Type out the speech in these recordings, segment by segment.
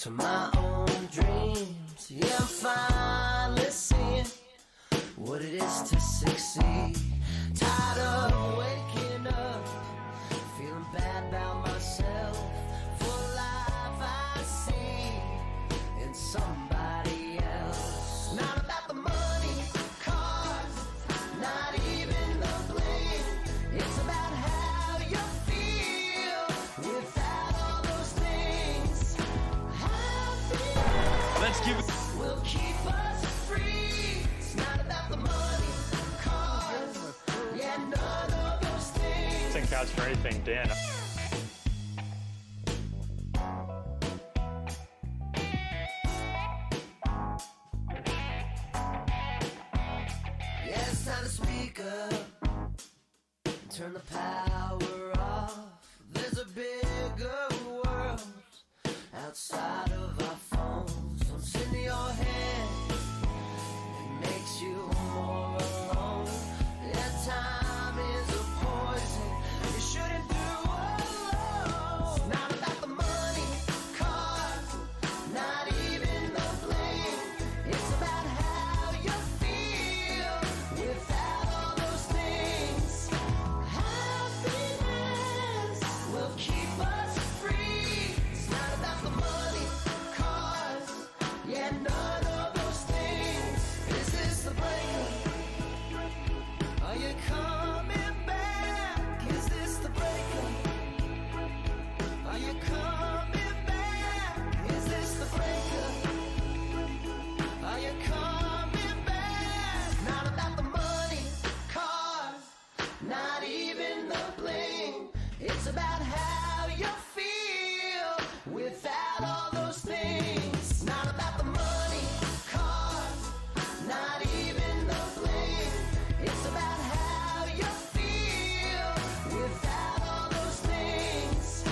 to my own dreams. Yeah, I'm finally seeing what it is to succeed. Tired of waking up, feeling bad about myself. For life I see in somebody else. Not about the money, cars, not even the bling. It's about how you feel without all those things. Happiness Let's give it. will keep us free. It's not about the money, cars, yeah, none of those things. Think couch for anything, Dan. Yeah, it's time to speak up, turn the power off. There's a bigger world outside of our phones. Don't send your head, it makes you more alone. Yeah, time is a poison you shouldn't do alone. It's not about the money, cars, not even the bling. It's about how you feel without all those things. Happiness will keep us free. It's not about the money, cars, yeah, none of those things. Is this the breakup? Are you coming back? Is this the breakup? Are you coming back? Is this the breakup? Are you coming back? Not about the money, cars, not even the bling. It's about how you feel without all those things. Not about the money, cars, not even the bling. It's about how you feel without all those things.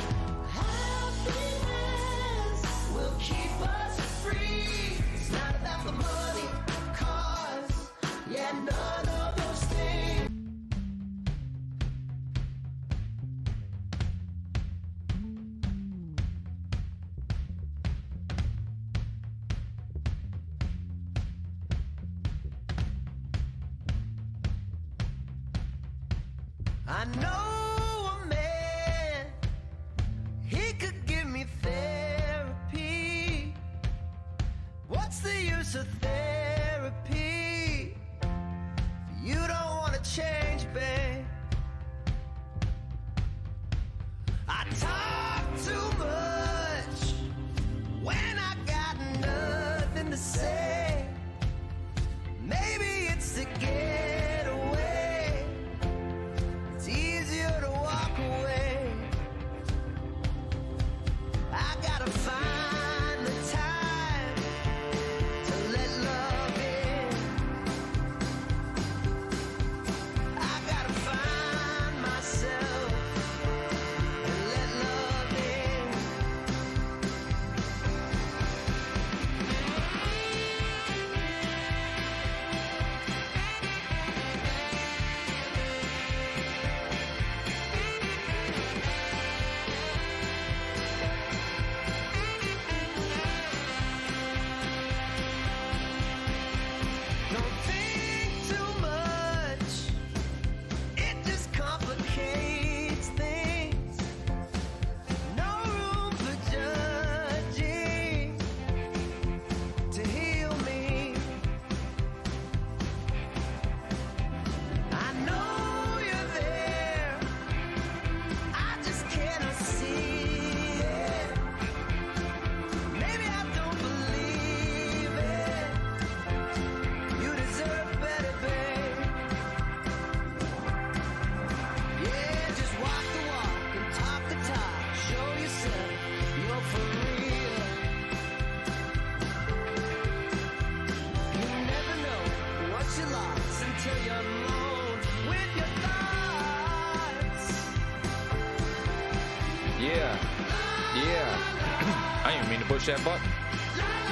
Happiness will keep us free. It's not about the money, cars, yeah, none of those things. I know a man, he could give me therapy. What's the use of therapy? You don't want to change, babe. I talk too much when I got nothing to say. Maybe it's to get away. It's easier to walk away. I gotta find the time to let love in. I gotta find myself and let love in. Don't think too much, it just complicates things. No room for judging to heal me. I know you're there, I just cannot see it. Maybe I don't believe it. You deserve better, babe. Yeah, just walk the walk and talk the talk. Show yourself you're for real. You never know what you lost until you're alone with your thoughts. Yeah. I didn't mean to push that button,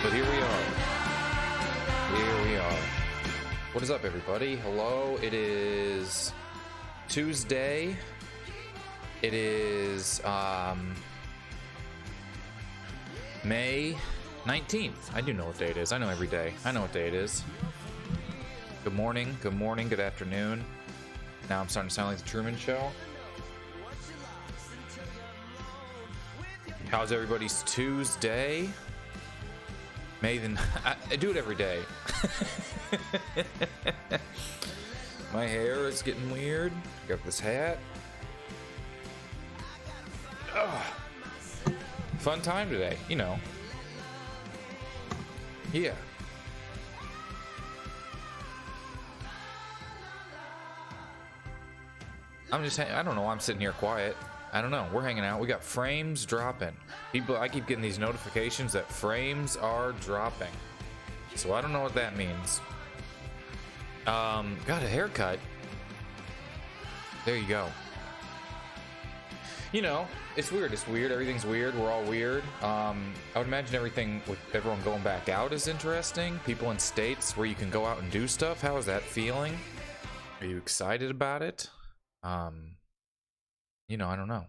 but here we are. What is up, everybody? Hello. It is Tuesday. It is May 19th. I do know what day it is. I know every day. I know what day it is. Good morning, good afternoon. Now I'm starting to sound like the Truman Show. How's everybody's Tuesday? I do it every day. My hair is getting weird. Got this hat. Ugh. Fun time today, you know. Yeah. I don't know, I'm sitting here quiet. I don't know, we're hanging out. We got frames dropping. I keep getting these notifications that frames are dropping. So I don't know what that means. Got a haircut. There you go. You know, it's weird. Everything's weird. We're all weird. I would imagine everything with everyone going back out is interesting. People in states where you can go out and do stuff. How is that feeling? Are you excited about it? You know, I don't know.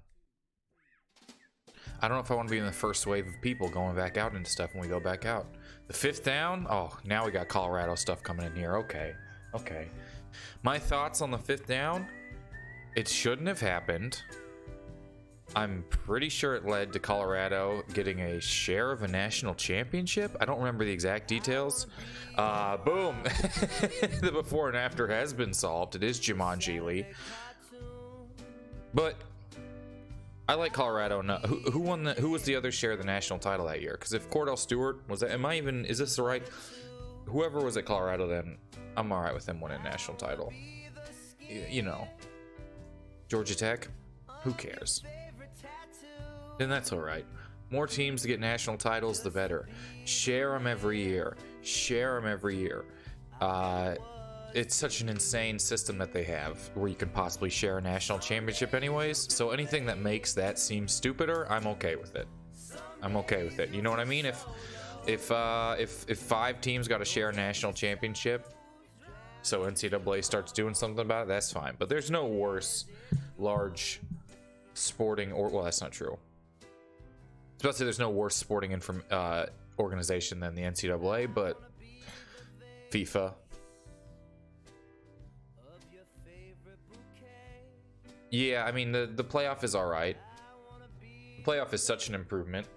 I don't know if I want to be in the first wave of people going back out into stuff when we go back out. The 5th down? Oh, now we got Colorado stuff coming in here. Okay. My thoughts on the 5th down? It shouldn't have happened. I'm pretty sure it led to Colorado getting a share of a national championship. I don't remember the exact details. Boom. The before and after has been solved. It is Jumanji Lee. But I like Colorado. Who was the other share of the national title that year? Because if Cordell Stewart was that, is this the right? Whoever was at Colorado then, I'm all right with them winning a national title. You know, Georgia Tech, who cares? Then that's all right. More teams to get national titles, the better. Share them every year. It's such an insane system that they have where you can possibly share a national championship anyways. So anything that makes that seem stupider, I'm okay with it. You know what I mean? If 5 teams got to share a national championship, so NCAA starts doing something about it, that's fine. But there's no worse large sporting well, that's not true. I was about to say there's no worse sporting organization than the NCAA, but FIFA. Yeah, I mean, the playoff is alright. The playoff is such an improvement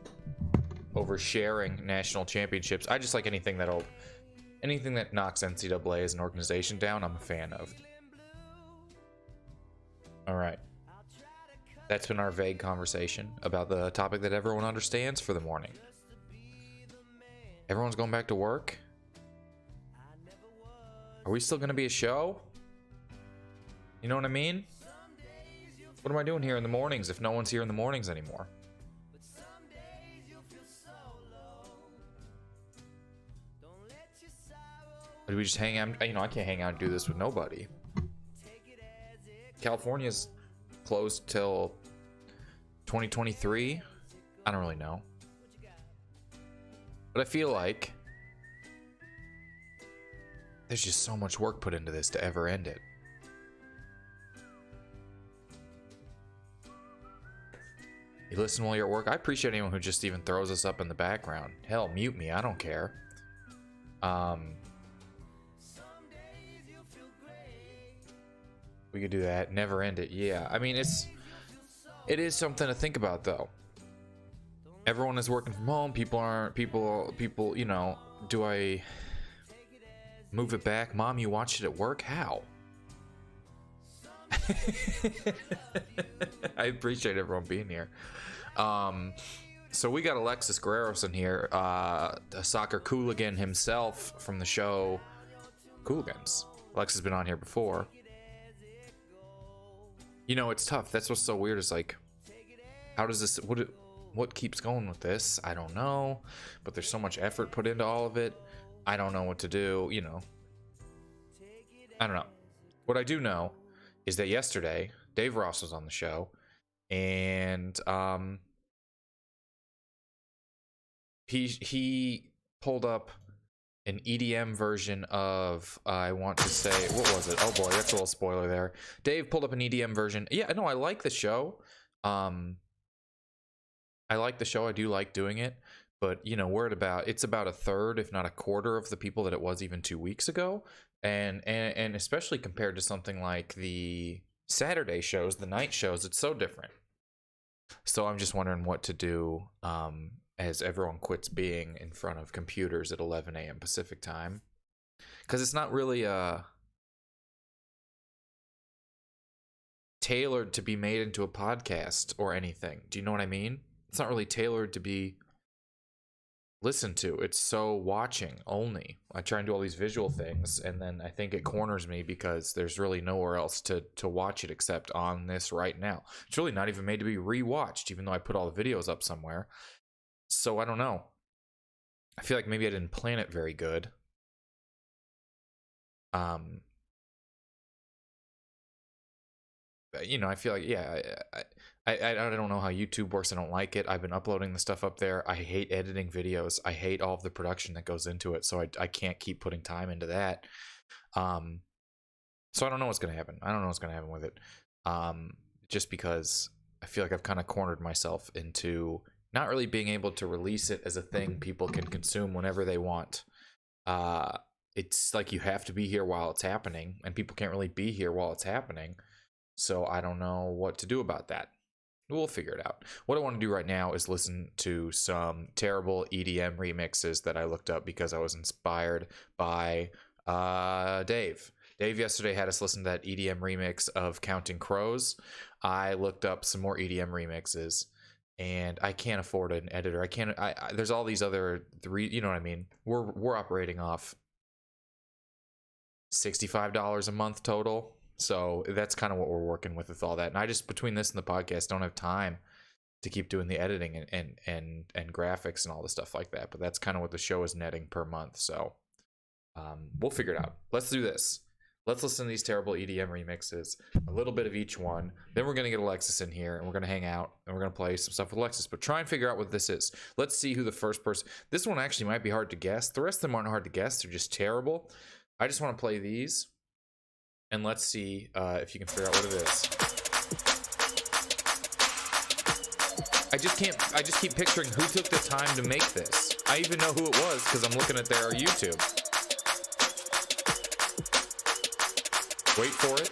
over sharing national championships. I just like anything that knocks NCAA as an organization down, I'm a fan of. Alright. That's been our vague conversation about the topic that everyone understands for the morning. Everyone's going back to work? Are we still going to be a show? You know what I mean? What am I doing here in the mornings if no one's here in the mornings anymore? Do we just hang out? You know, I can't hang out and do this with nobody. California's closed till 2023. I don't really know. But I feel like there's just so much work put into this to ever end it. You listen while you're at work. I appreciate anyone who just even throws us up in the background. Hell, mute me. I don't care. We could do that. Never end it. Yeah. I mean, it is something to think about, though. Everyone is working from home. People, you know, do I move it back? Mom, you watch it at work? How? I appreciate everyone being here. So we got Alexis Guerreros in here, a soccer Cooligan himself from the show Cooligans. Alexis has been on here before. You know, it's tough. That's what's so weird is like, how does this, what keeps going with this? I don't know, but there's so much effort put into all of it. I don't know what to do, you know. I don't know. What I do know is that yesterday Dave Ross was on the show, and he pulled up an EDM version of, I want to say, what was it? Oh boy, that's a little spoiler there. Dave pulled up an EDM version. Yeah, no, I like the show. I like the show. I do like doing it, but you know, we're at it's about a third, if not a quarter, of the people that it was even 2 weeks ago. And especially compared to something like the Saturday shows, the night shows, it's so different. So I'm just wondering what to do as everyone quits being in front of computers at 11 a.m. Pacific time. Because it's not really tailored to be made into a podcast or anything. Do you know what I mean? It's not really tailored to be listened to. It's so watching only. I try and do all these visual things, and then I think it corners me because there's really nowhere else to watch it except on this right now. It's really not even made to be rewatched, even though I put all the videos up somewhere. So I don't know. I feel like maybe I didn't plan it very good. You know, I feel like, yeah, I don't know how YouTube works. I don't like it. I've been uploading the stuff up there. I hate editing videos. I hate all of the production that goes into it. So I can't keep putting time into that. So I don't know what's going to happen. I don't know what's going to happen with it. Just because I feel like I've kind of cornered myself into not really being able to release it as a thing people can consume whenever they want. It's like you have to be here while it's happening, and people can't really be here while it's happening. So I don't know what to do about that. We'll figure it out. What I want to do right now is listen to some terrible EDM remixes that I looked up because I was inspired by Dave. Dave yesterday had us listen to that EDM remix of Counting Crows. I looked up some more EDM remixes, and I can't afford an editor. There's all these other three, you know what I mean? We're operating off $65 a month total. So that's kind of what we're working with all that. And I just, between this and the podcast, don't have time to keep doing the editing and graphics and all the stuff like that. But that's kind of what the show is netting per month. So we'll figure it out. Let's do this. Let's listen to these terrible EDM remixes, a little bit of each one. Then we're going to get Alexis in here, and we're going to hang out, and we're going to play some stuff with Alexis. But try and figure out what this is. Let's see who the first person... This one actually might be hard to guess. The rest of them aren't hard to guess. They're just terrible. I just want to play these. And let's see if you can figure out what it is. I just keep picturing who took the time to make this. I even know who it was because I'm looking at their YouTube. Wait for it.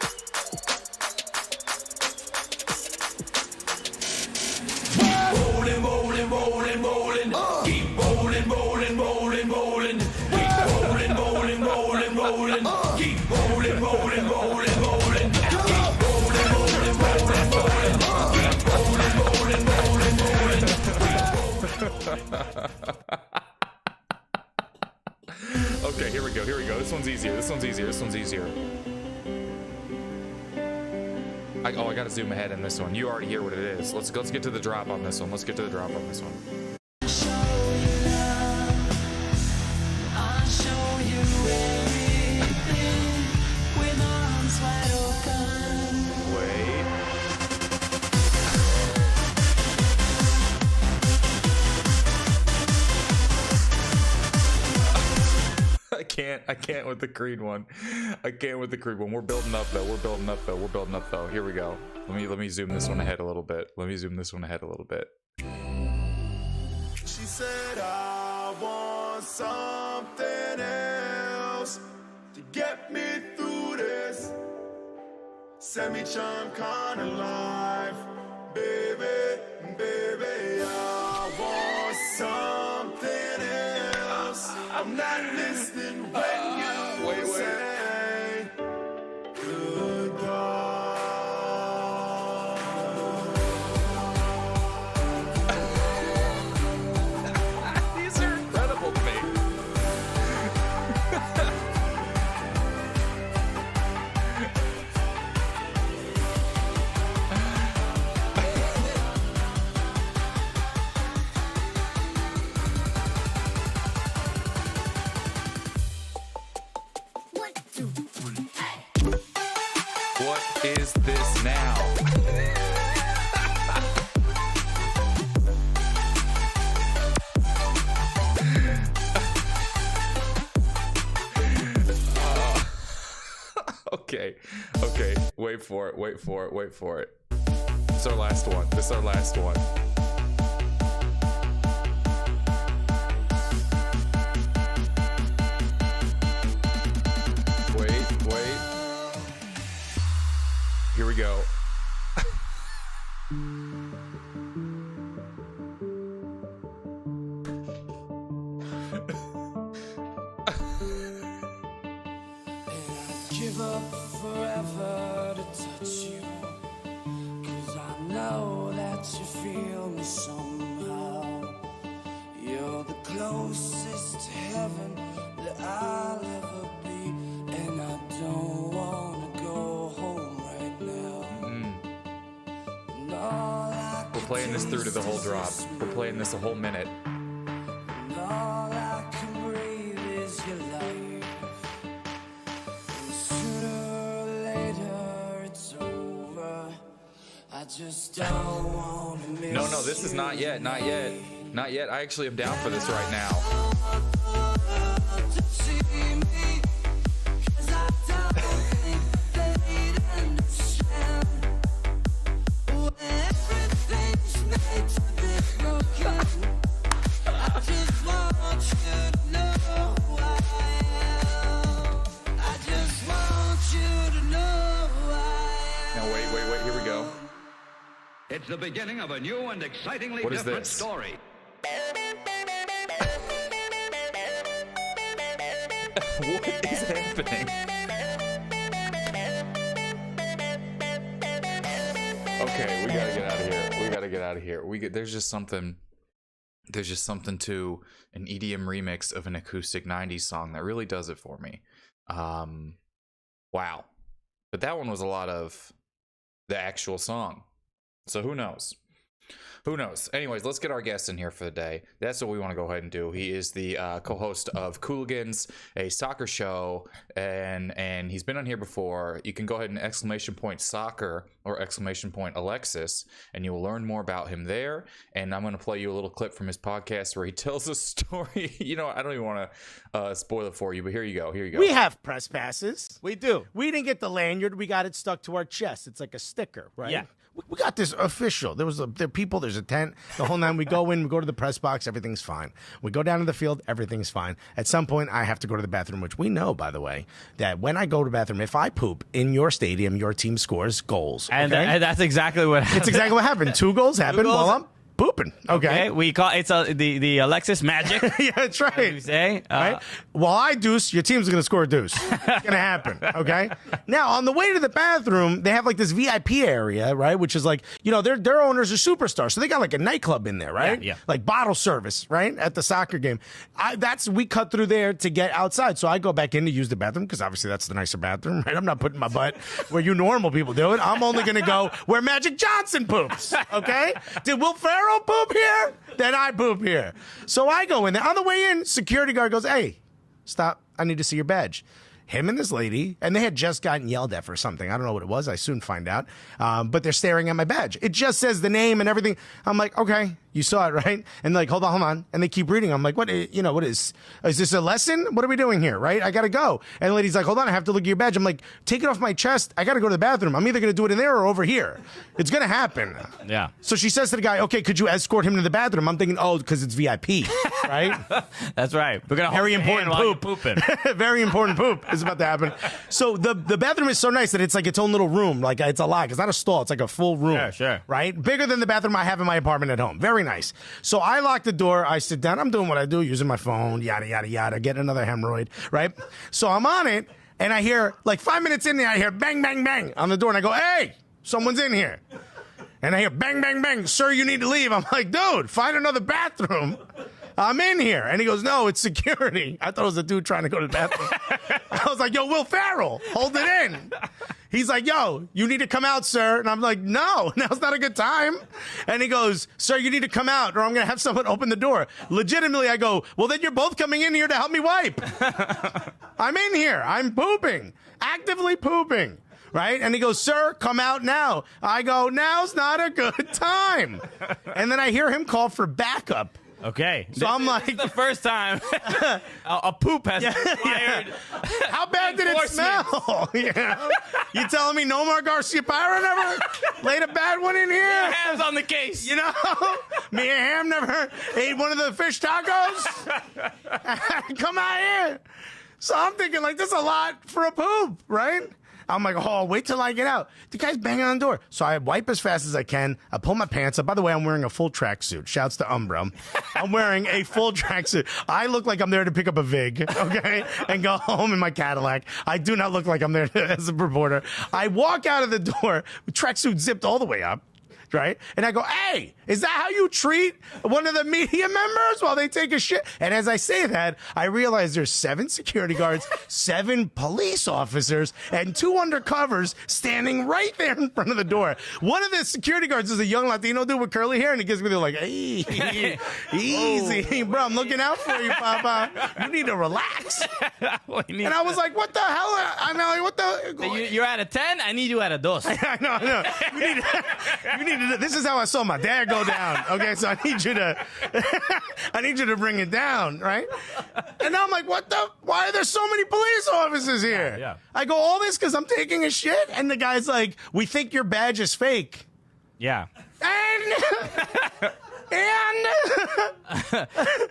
Rolling, rolling, rolling, rolling. Keep rolling, rolling, rolling, rolling. Keep rolling, rolling, rolling, rolling. Keep rolling, rolling, rolling, rolling. Keep rolling, rolling, rolling, rolling. Keep rolling, rolling, rolling, rolling. Okay, here we go. This one's easier. I gotta zoom ahead in this one. You already hear what it is. Let's get to the drop on this one. Wait. I can't with the Creed one. We're building up though. Here we go. Let me zoom this one ahead a little bit. She said, I want something else to get me through this semi-charm kind of life. Baby, I want something else. I'm not listening when you say goodbye. These are incredible to me. What is this now? Okay. Wait for it. This is our last one. go. Give up forever to touch you, 'cause I know that you feel me somehow. You're the closest to heaven that I'll ever be, and I don't wanna go home right now. And all I We're playing this through to the whole drop. We're playing this a whole minute. and all I can breathe is your light. And sooner or later it's over. I just don't wanna miss No, this is not yet. Not yet. Not yet. I actually am down for this right now. to see me, 'cause I don't think they'd understand when everything's made to be broken. I just want you to know who I am. I just want you to know who I am. Now, wait. Here we go. It's the beginning of a new and excitingly What is different this? story. What is happening? Okay, we gotta get out of here. We gotta get out of here. There's just something to an EDM remix of an acoustic 90s song that really does it for me. Wow. But that one was a lot of the actual song. So who knows? Who knows? Anyways, let's get our guest in here for the day. That's what we want to go ahead and do. He is the co-host of Cooligans, a soccer show, and he's been on here before. You can go ahead and !soccer or !Alexis, and you will learn more about him there. And I'm going to play you a little clip from his podcast where he tells a story. You know, I don't even want to spoil it for you, but here you go. We have press passes. We do. We didn't get the lanyard. We got it stuck to our chest. It's like a sticker, right? Yeah. We got this official. There are people. There's a tent. The whole nine. We go in. We go to the press box. Everything's fine. We go down to the field. Everything's fine. At some point, I have to go to the bathroom, which we know, by the way, that when I go to the bathroom, if I poop in your stadium, your team scores goals. And, okay? and that's exactly what happened. It's exactly what happened. 2 goals happened goals. while I'm pooping. Okay. We call it's the Alexis magic. Yeah, that's right. You say Right? While I deuce, your team's going to score a deuce. It's going to happen, okay? Now, on the way to the bathroom, they have like this VIP area, right? Which is like, you know, their owners are superstars. So they got like a nightclub in there, right? Yeah. Like bottle service, right? At the soccer game. We cut through there to get outside. So I go back in to use the bathroom because obviously that's the nicer bathroom, right? I'm not putting my butt where you normal people do it. I'm only going to go where Magic Johnson poops, okay? Did Will Ferrell poop here? Then I poop here. So I go in there. On the way in, security guard goes, "Hey, stop. I need to see your badge." Him and this lady, and they had just gotten yelled at for something. I don't know what it was. I soon find out. But they're staring at my badge. It just says the name and everything. I'm like, okay, you saw it, right? And they're like, hold on. And they keep reading. I'm like, what is this a lesson? What are we doing here, right? I got to go. And the lady's like, hold on, I have to look at your badge. I'm like, take it off my chest. I got to go to the bathroom. I'm either going to do it in there or over here. It's going to happen. Yeah. So she says to the guy, okay, could you escort him to the bathroom? I'm thinking, oh, because it's VIP, right? That's right. We're gonna Very hold your hand important while you're poop. pooping. Very important poop is about to happen. So the bathroom is so nice that it's like its own little room. Like it's a lot. It's not a stall. It's like a full room. Sure, sure. Right? Bigger than the bathroom I have in my apartment at home. Very nice. So I lock the door. I sit down. I'm doing what I do, using my phone, yada, yada, yada, get another hemorrhoid, right? So I'm on it, and I hear, like 5 minutes in there, I hear bang, bang, bang on the door, and I go, hey, someone's in here. And I hear bang, bang, bang, sir, you need to leave. I'm like, dude, find another bathroom. I'm in here. And he goes, no, it's security. I thought it was a dude trying to go to the bathroom. I was like, yo, Will Ferrell, hold it in. He's like, yo, you need to come out, sir. And I'm like, no, now's not a good time. And he goes, sir, you need to come out or I'm going to have someone open the door. Legitimately, I go, well, then you're both coming in here to help me wipe. I'm in here. I'm pooping, actively pooping. Right? And he goes, sir, come out now. I go, now's not a good time. And then I hear him call for backup. Okay. So I'm like, this is the first time a poop has inspired. How bad did it smell? Yeah. You telling me no more Garcia Pyra never laid a bad one in here? Hands on the case. You know, me and Ham never ate one of the fish tacos. Come out here. So I'm thinking like this is a lot for a poop, right? I'm like, oh, wait till I get out. The guy's banging on the door. So I wipe as fast as I can. I pull my pants up. By the way, I'm wearing a full tracksuit. Shouts to Umbra. I'm wearing a full tracksuit. I look like I'm there to pick up a VIG, okay, and go home in my Cadillac. I do not look like I'm there as a reporter. I walk out of the door, tracksuit zipped all the way up. Right? And I go, hey, is that how you treat one of the media members while they take a shit? And as I say that, I realize there's 7 security guards, 7 police officers, and 2 undercovers standing right there in front of the door. One of the security guards is a young Latino dude with curly hair, and he gives me the like, hey, easy, bro, I'm looking out for you, Papa. You need to relax. And I was like, what the hell? I'm like, what the? You're at a 10? I need you at a 2. I know. You need this is how I saw my dad go down. Okay, so I need you to bring it down, right? And now I'm like, why are there so many police officers here? Yeah. I go, all this because I'm taking a shit? And the guy's like, we think your badge is fake. Yeah. And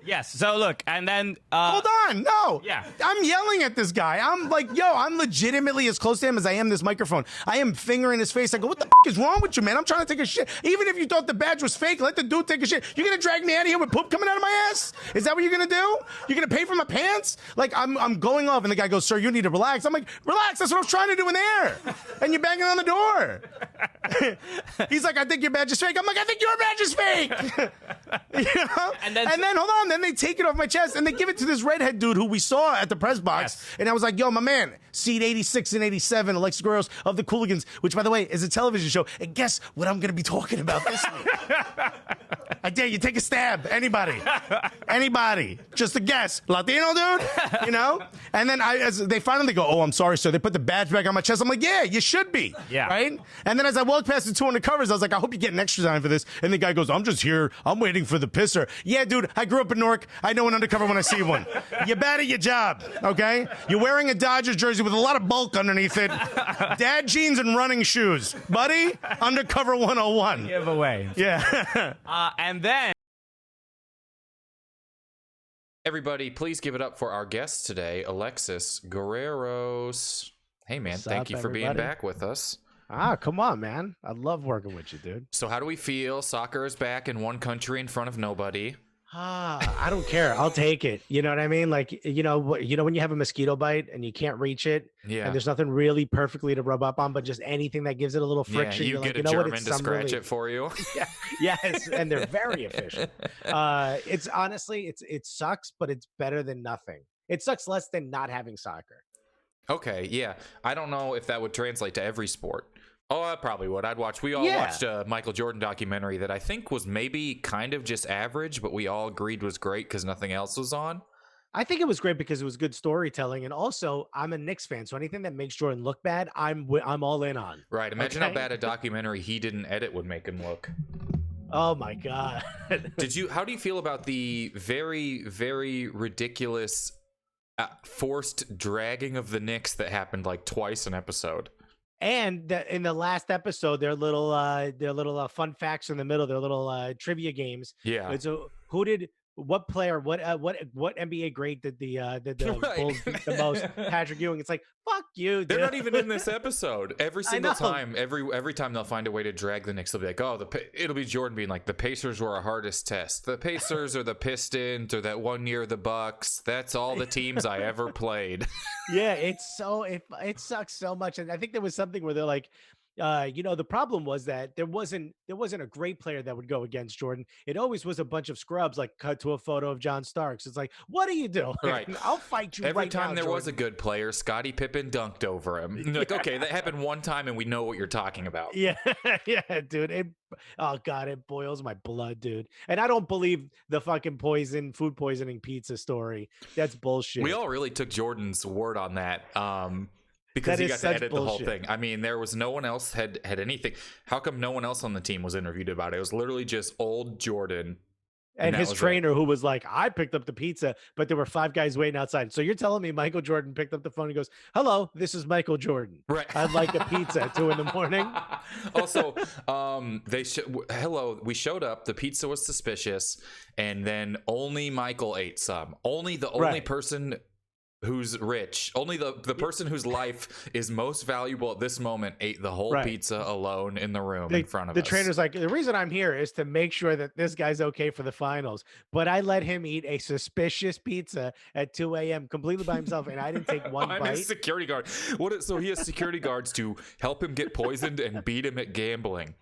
Yes. So look, and then hold on, no. Yeah. I'm yelling at this guy. I'm like, yo, I'm legitimately as close to him as I am this microphone. I am fingering his face. I go, what the is wrong with you, man? I'm trying to take a shit. Even if you thought the badge was fake, let the dude take a shit. You're gonna drag me out of here with poop coming out of my ass? Is that what you're gonna do? You're gonna pay for my pants? Like I'm going off, and the guy goes, sir, you need to relax. I'm like, relax. That's what I was trying to do in there. And you're banging on the door. He's like, I think your badge is fake. I'm like, I think your badge is fake. You know? And then hold on. Then they take it off my chest and they give it to this redhead dude who we saw at the press box. Yes. And I was like, yo, my man, seat 86 and 87, Alexis Guerreros of the Cooligans, which, by the way, is a television show. And guess what I'm going to be talking about this week? I dare you, take a stab. Anybody. Just a guess. Latino dude, you know? And then as they finally go, oh, I'm sorry, sir. They put the badge back on my chest. I'm like, yeah, you should be. Yeah. Right? And then as I walked past the 2 undercovers, I was like, I hope you get an extra time for this. And the guy goes, I'm just here. I'm waiting for the pisser. Yeah, dude, I grew up in Newark. I know an undercover when I see one. You're bad at your job, okay? You're wearing a Dodgers jersey with a lot of bulk underneath it. Dad jeans and running shoes. Buddy, undercover 101. give away. Yeah. And then Everybody, please give it up for our guest today, Alexis Guerreros. Hey, man, What's thank up, you for being everybody? back with us. Come on, man. I love working with you, dude. So how do we feel? Soccer is back in one country in front of nobody. I don't care. I'll take it. You know what I mean? Like, you know when you have a mosquito bite and you can't reach it, Yeah. and there's nothing really perfectly to rub up on, but just anything that gives it a little friction. Yeah, you you're get like, a you know German what? It's to some scratch relief. it for you. Yeah, yes, and they're very efficient. It's honestly, it sucks, but it's better than nothing. It sucks less than not having soccer. Okay, yeah. I don't know if that would translate to every sport. Oh, I probably would. We all Yeah. watched a Michael Jordan documentary that I think was maybe kind of just average, but we all agreed was great because nothing else was on. I think it was great because it was good storytelling, and also I'm a Knicks fan, so anything that makes Jordan look bad, I'm all in on. Right. Imagine how Okay. bad a documentary he didn't edit would make him look. Oh my god. How do you feel about the very, very ridiculous forced dragging of the Knicks that happened like twice an episode? And in the last episode, their little fun facts in the middle, their little trivia games. Yeah. And so, what NBA great did the Right. Bulls beat the most? Patrick Ewing. It's like, fuck you, dude. They're not even in this episode. Every single know. time, every time they'll find a way to drag the Knicks. They'll be like, "Oh, it'll be Jordan being like, the Pacers were our hardest test. The Pacers or the Pistons or that one year the Bucks. That's all the teams I ever played." Yeah, it sucks so much. And I think there was something where they're like, the problem was that there wasn't a great player that would go against Jordan. It always was a bunch of scrubs, like cut to a photo of John Starks. It's like, what are you doing? Right. I'll fight you Every right time now, there was a Jordan. good player, Scottie Pippen dunked over him. And you're like, okay, that happened one time, and we know what you're talking about. Yeah, yeah, dude. Oh god, it boils my blood, dude. And I don't believe the fucking food poisoning pizza story. That's bullshit. We all really took Jordan's word on that. Because That he is got to such edit the whole bullshit. thing. I mean, there was no one else had anything. How come no one else on the team was interviewed about it? It was literally just old Jordan. and that his was it. trainer, who was like, I picked up the pizza, but there were 5 guys waiting outside. So you're telling me Michael Jordan picked up the phone and goes, hello, this is Michael Jordan. Right. I'd like a pizza at 2 a.m. Also, we showed up. The pizza was suspicious, and then only Michael ate some. Only Right. person who's rich. Only the person whose life is most valuable at this moment ate the whole pizza alone in the room in front of the us. trainer's like, the reason I'm here is to make sure that this guy's okay for the finals. But I let him eat a suspicious pizza at 2 a.m. completely by himself, and I didn't take one I'm bite. his security guard. So he has security guards to help him get poisoned and beat him at gambling.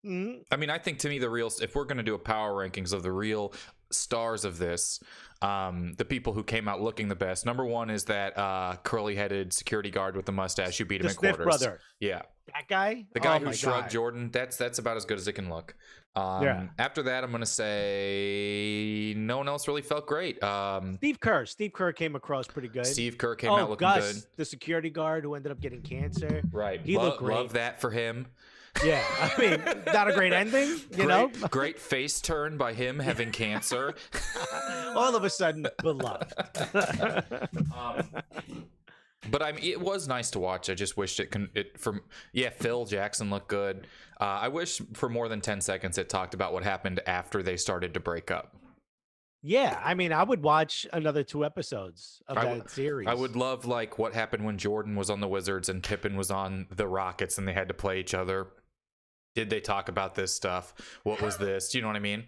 Mhm. I mean, I think to me if we're going to do a power rankings of the real stars of this, the people who came out looking the best. Number one is that curly-headed security guard with the mustache who beat him The at Sniff quarters. brother. Yeah, That guy? the guy Oh who my shrugged God. Jordan. That's about as good as it can look. Yeah. After that, I'm going to say no one else really felt great. Steve Kerr. Steve Kerr came across pretty good. Steve Kerr came out looking Gus, good. the security guard who ended up getting cancer. Right. He looked great. Love that for him. Yeah. I mean, not a great ending, you know? Great face turn by him having cancer. All of a sudden, beloved. But I mean, it was nice to watch. I just wished Phil Jackson looked good. I wish for more than 10 seconds it talked about what happened after they started to break up. Yeah, I mean, I would watch another 2 episodes of that series. I would love like what happened when Jordan was on the Wizards and Pippen was on the Rockets and they had to play each other. Did they talk about this stuff? What was this? Do you know what I mean?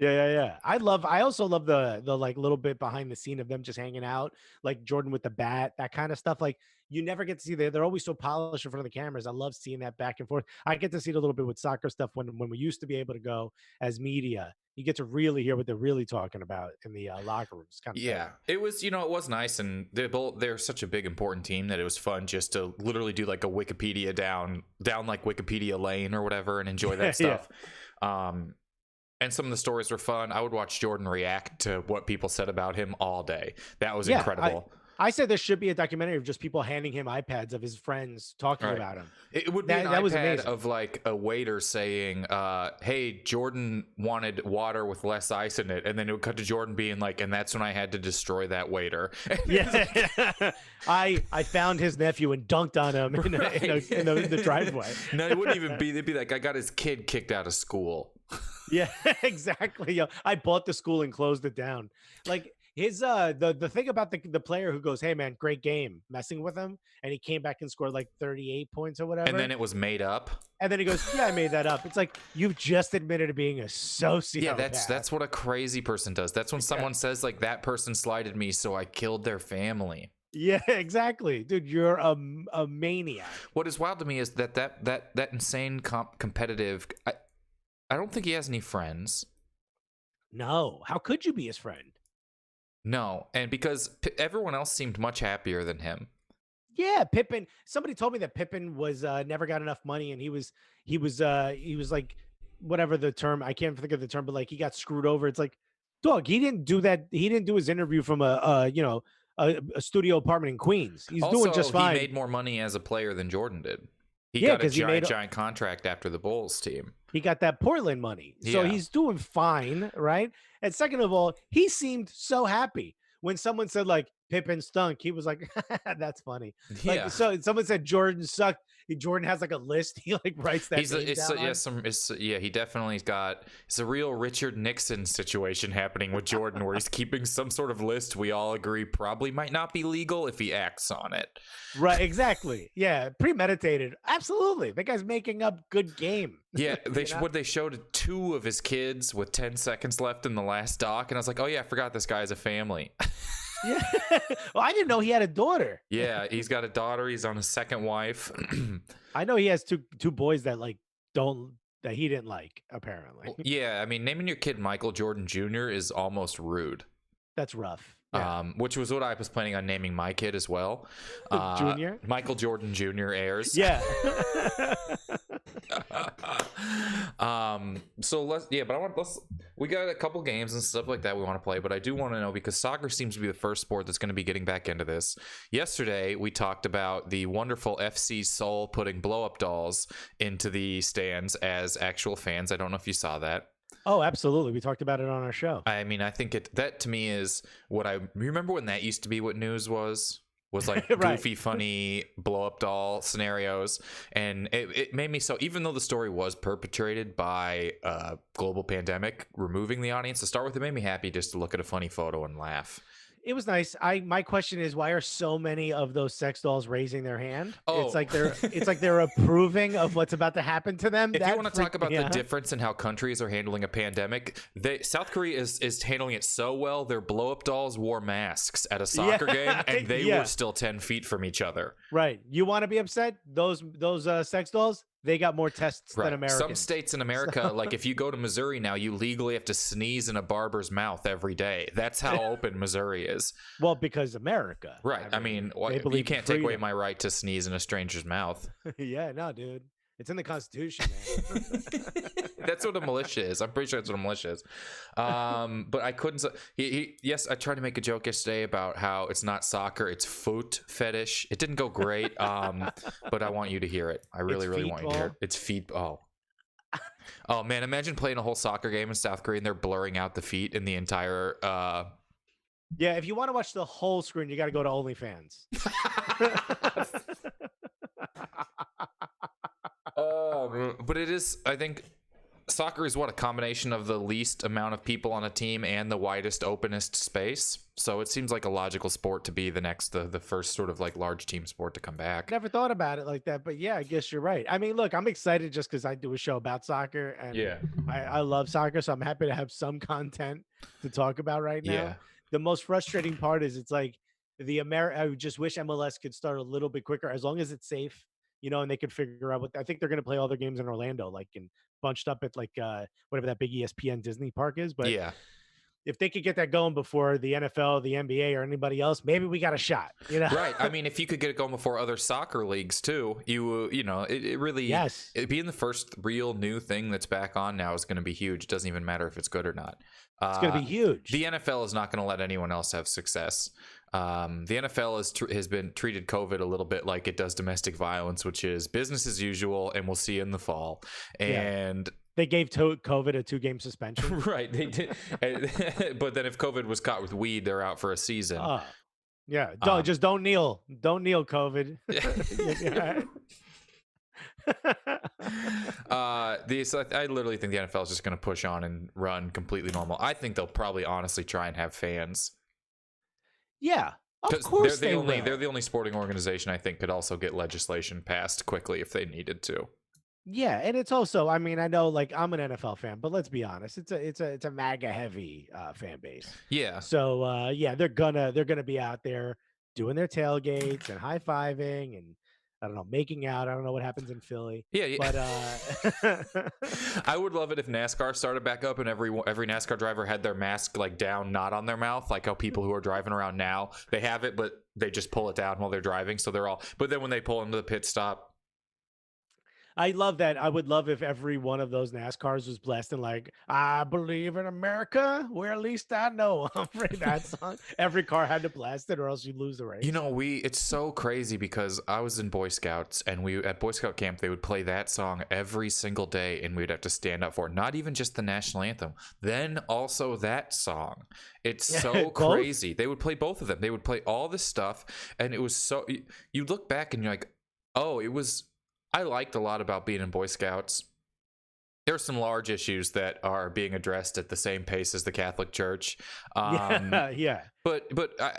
Yeah. I also love the like little bit behind the scene of them just hanging out, like Jordan with the bat, that kind of stuff. Like you never get to see they're always so polished in front of the cameras. I love seeing that back and forth. I get to see it a little bit with soccer stuff when we used to be able to go as media. You get to really hear what they're really talking about in the locker rooms. Kind of Yeah, thing. it was, it was nice, and they're such a big important team that it was fun just to literally do like a Wikipedia down like Wikipedia Lane or whatever and enjoy that stuff. And some of the stories were fun. I would watch Jordan react to what people said about him all day. That was incredible. I said there should be a documentary of just people handing him iPads of his friends talking Right. about him. It would be an That was iPad amazing. of like a waiter saying, hey, Jordan wanted water with less ice in it. And then it would cut to Jordan being like, and that's when I had to destroy that waiter. Yeah, I found his nephew and dunked on him in the driveway. No, it wouldn't even be. They'd be like, I got his kid kicked out of school. Yeah, exactly. Yo, I bought the school and closed it down. Like his the thing about the player who goes, hey man, great game, messing with him, and he came back and scored like 38 points or whatever. And then it was made up. And then he goes, yeah, I made that up. It's like you've just admitted to being a sociopath. Yeah, that's what a crazy person does. That's when someone says like that person slighted me, so I killed their family. Yeah, exactly, dude. You're a maniac. What is wild to me is that insane competitive. I don't think he has any friends. No, how could you be his friend? No, and because everyone else seemed much happier than him. Yeah, Pippen. Somebody told me that Pippen was never got enough money, and he was like, whatever the term, I can't think of the term, but like he got screwed over. It's like, dog, he didn't do that. He didn't do his interview from a studio apartment in Queens. He's Also, doing just fine. he made more money as a player than Jordan did. He Yeah, got a 'cause he made giant contract after the Bulls team. He got that Portland money. So Yeah. he's doing fine, right? And second of all, he seemed so happy when someone said like Pippen stunk. He was like, that's funny. Yeah. Like, so someone said Jordan sucked. Jordan has like a list. He like writes that. He definitely's got, it's a real Richard Nixon situation happening with Jordan where he's keeping some sort of list we all agree probably might not be legal if he acts on it. Right, exactly. Yeah, premeditated. Absolutely. That guy's making up good game. Yeah, they You know? what they showed 2 of his kids with 10 seconds left in the last doc, and I was like, oh yeah, I forgot this guy has a family. Yeah. Well, I didn't know he had a daughter. Yeah, he's got a daughter. He's on his second wife. I know he has two boys that that he didn't like, apparently. Yeah, I mean, naming your kid Michael Jordan Jr. is almost rude. That's rough. Yeah. Which was what I was planning on naming my kid as well. Junior? Michael Jordan Jr. Ayers. Yeah. We got a couple games and stuff like that we want to play, but I do want to know, because soccer seems to be the first sport that's going to be getting back into this. Yesterday we talked about the wonderful FC Seoul putting blow up dolls into the stands as actual fans. I don't know if you saw that. Oh, absolutely. We talked about it on our show. I mean, I think that to me is what I remember when that used to be what news was like Right. goofy, funny blow up doll scenarios. And it made me so, even though the story was perpetrated by a global pandemic, removing the audience to start with, it made me happy just to look at a funny photo and laugh. It was nice. My question is, why are so many of those sex dolls raising their hand? Oh. It's like they're approving of what's about to happen to them. If That you want to talk freaked about me the out. difference in how countries are handling a pandemic, South Korea is handling it so well. Their blow up dolls wore masks at a soccer game, and they were still 10 feet from each other. Right. You want to be upset? Those sex dolls, they got more tests than Americans. Some states in America, like if you go to Missouri now, you legally have to sneeze in a barber's mouth every day. That's how open Missouri is. Well, because America. Right. I mean you can't take away my right to sneeze in a stranger's mouth. Yeah, no, dude. It's in the Constitution, man. That's what a militia is. I'm pretty sure that's what a militia is. But I couldn't. Yes, I tried to make a joke yesterday about how it's not soccer, it's foot fetish. It didn't go great, but I want you to hear it. I really want you to hear it. It's feet. Oh man, imagine playing a whole soccer game in South Korea and they're blurring out the feet in the entire. Yeah, if you want to watch the whole screen, you got to go to OnlyFans. But it is, I think, soccer is a combination of the least amount of people on a team and the widest, openest space. So it seems like a logical sport to be the first sort of like large team sport to come back. Never thought about it like that, but yeah, I guess you're right. I mean, look, I'm excited just because I do a show about soccer, and I love soccer, so I'm happy to have some content to talk about right now. Yeah. The most frustrating part is it's like I just wish MLS could start a little bit quicker, as long as it's safe. And they could figure out I think they're going to play all their games in Orlando, like bunched up at like whatever that big ESPN Disney park is. But yeah, if they could get that going before the NFL, the NBA, or anybody else, maybe we got a shot. Right. I mean, if you could get it going before other soccer leagues too, it really it being the first real new thing that's back on now is going to be huge. It doesn't even matter if it's good or not. It's going to be huge. The NFL is not going to let anyone else have success. The NFL has been treated COVID a little bit like it does domestic violence, which is business as usual, and we'll see you in the fall. And they gave COVID a 2-game suspension. Right, they did. But then if COVID was caught with weed, they're out for a season. Yeah, don't kneel, COVID. So I literally think the NFL is just going to push on and run completely normal. I think they'll probably honestly try and have fans. Yeah, of course they're the only sporting organization I think could also get legislation passed quickly if they needed to. Yeah, and it's also, I mean, I know like I'm an NFL fan, but let's be honest, it's a MAGA heavy fan base. Yeah. So they're gonna be out there doing their tailgates and high fiving and I don't know, making out. I don't know what happens in Philly. Yeah. But I would love it if NASCAR started back up and every NASCAR driver had their mask like down, not on their mouth, like how people who are driving around now, they have it, but they just pull it down while they're driving. So they're all, but then when they pull into the pit stop. I love that. I would love if every one of those NASCARs was blasting like, I believe in America, where at least I know that song. Every car had to blast it or else you lose the race. It's so crazy because I was in Boy Scouts and at Boy Scout camp, they would play that song every single day and we'd have to stand up for it. Not even just the national anthem, then also that song. It's so crazy. They would play both of them. They would play all this stuff. And it was so, you look back and you're like, I liked a lot about being in Boy Scouts. There are some large issues that are being addressed at the same pace as the Catholic Church. Yeah. But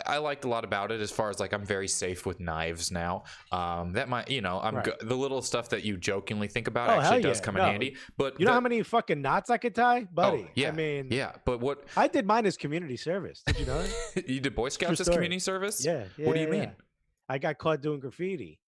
I liked a lot about it as far as like I'm very safe with knives now. That might, the little stuff that you jokingly think about actually does come in handy. But you know how many fucking knots I could tie, buddy? Yeah. I mean, yeah. But what I did mine as community service. Did you know that? You did Boy Scouts as community service? Yeah. What do you mean? I got caught doing graffiti.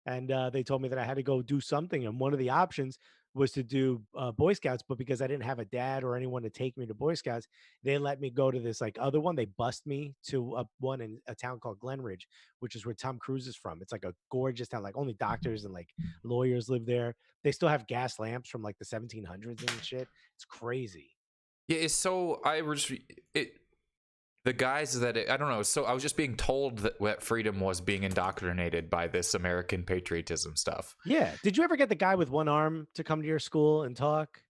And they told me that I had to go do something. And one of the options was to do Boy Scouts. But because I didn't have a dad or anyone to take me to Boy Scouts, they let me go to this like other one. They bussed me to one in a town called Glenridge, which is where Tom Cruise is from. It's like a gorgeous town. Like only doctors and like lawyers live there. They still have gas lamps from like the 1700s and shit. It's crazy. Yeah, it's so the guys that I don't know. So I was just being told that freedom was being indoctrinated by this American patriotism stuff. Yeah. Did you ever get the guy with one arm to come to your school and talk?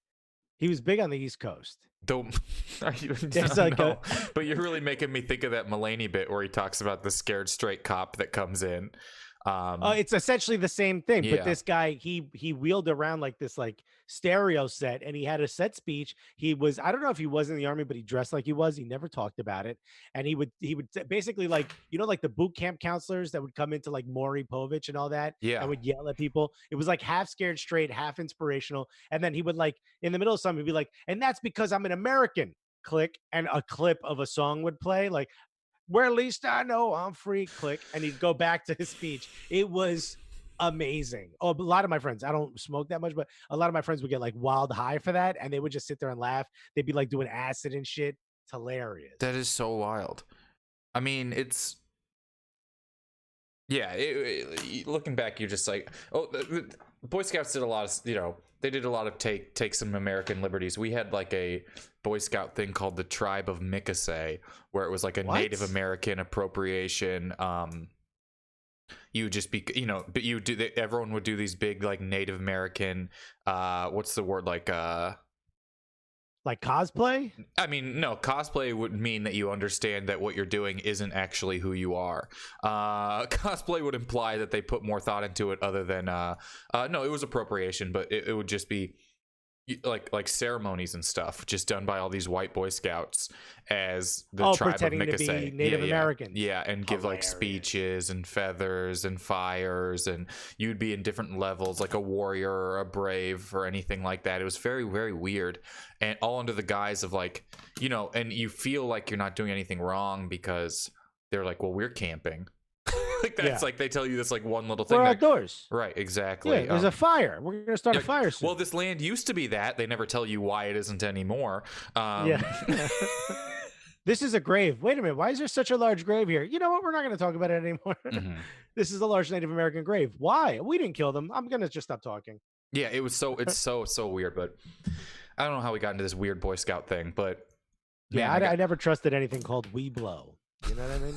He was big on the East Coast. But you're really making me think of that Mulaney bit where he talks about the scared straight cop that comes in. It's essentially the same thing, Yeah. but this guy he wheeled around like this like stereo set, and he had a set speech. He was, I don't know if he was in the army, but he dressed like he was. He never talked about it. And he would basically, like, like the boot camp counselors that would come into like Maury Povich and all that, Yeah. and would yell at people. It was like half scared straight, half inspirational. And then he would, like, in the middle of something, he'd be like, and that's because I'm an American. Click, and a clip of a song would play, like, where at least I know I'm free, click, and he'd go back to his speech. It was amazing. Oh, a lot of my friends, I don't smoke that much, but a lot of my friends would get like wild high for that, and they would just sit there and laugh. They'd be like doing acid and shit. It's hilarious. That is so wild. I mean, it's looking back, you're just like, oh, the Boy Scouts did a lot of, they did a lot of take some American liberties. We had like a Boy Scout thing called the Tribe of Mikasay, where it was like a Native American appropriation. You would just be, but everyone would do these big like Native American, what's the word, like cosplay? I mean, no, cosplay would mean that you understand that what you're doing isn't actually who you are. Cosplay would imply that they put more thought into it other than, no, it was appropriation, but it would just be like ceremonies and stuff just done by all these white Boy Scouts as the tribe of pretending to Mikasay. be Native Americans. Yeah, and give like speeches and feathers and fires, and you'd be in different levels, like a warrior or a brave or anything like that. It was very, very weird, and all under the guise of like, and you feel like you're not doing anything wrong because they're like, well, we're camping. Like that's like they tell you this like one little thing. We're outdoors. Right, exactly. Yeah, there's a fire. We're gonna start a fire soon. Well, this land used to be that. They never tell you why it isn't anymore. This is a grave. Wait a minute. Why is there such a large grave here? You know what? We're not going to talk about it anymore. This is a large Native American grave. Why? We didn't kill them. I'm going to just stop talking. Yeah, it's so weird. But I don't know how we got into this weird Boy Scout thing. But yeah, I never trusted anything called We Blow. You know what I mean?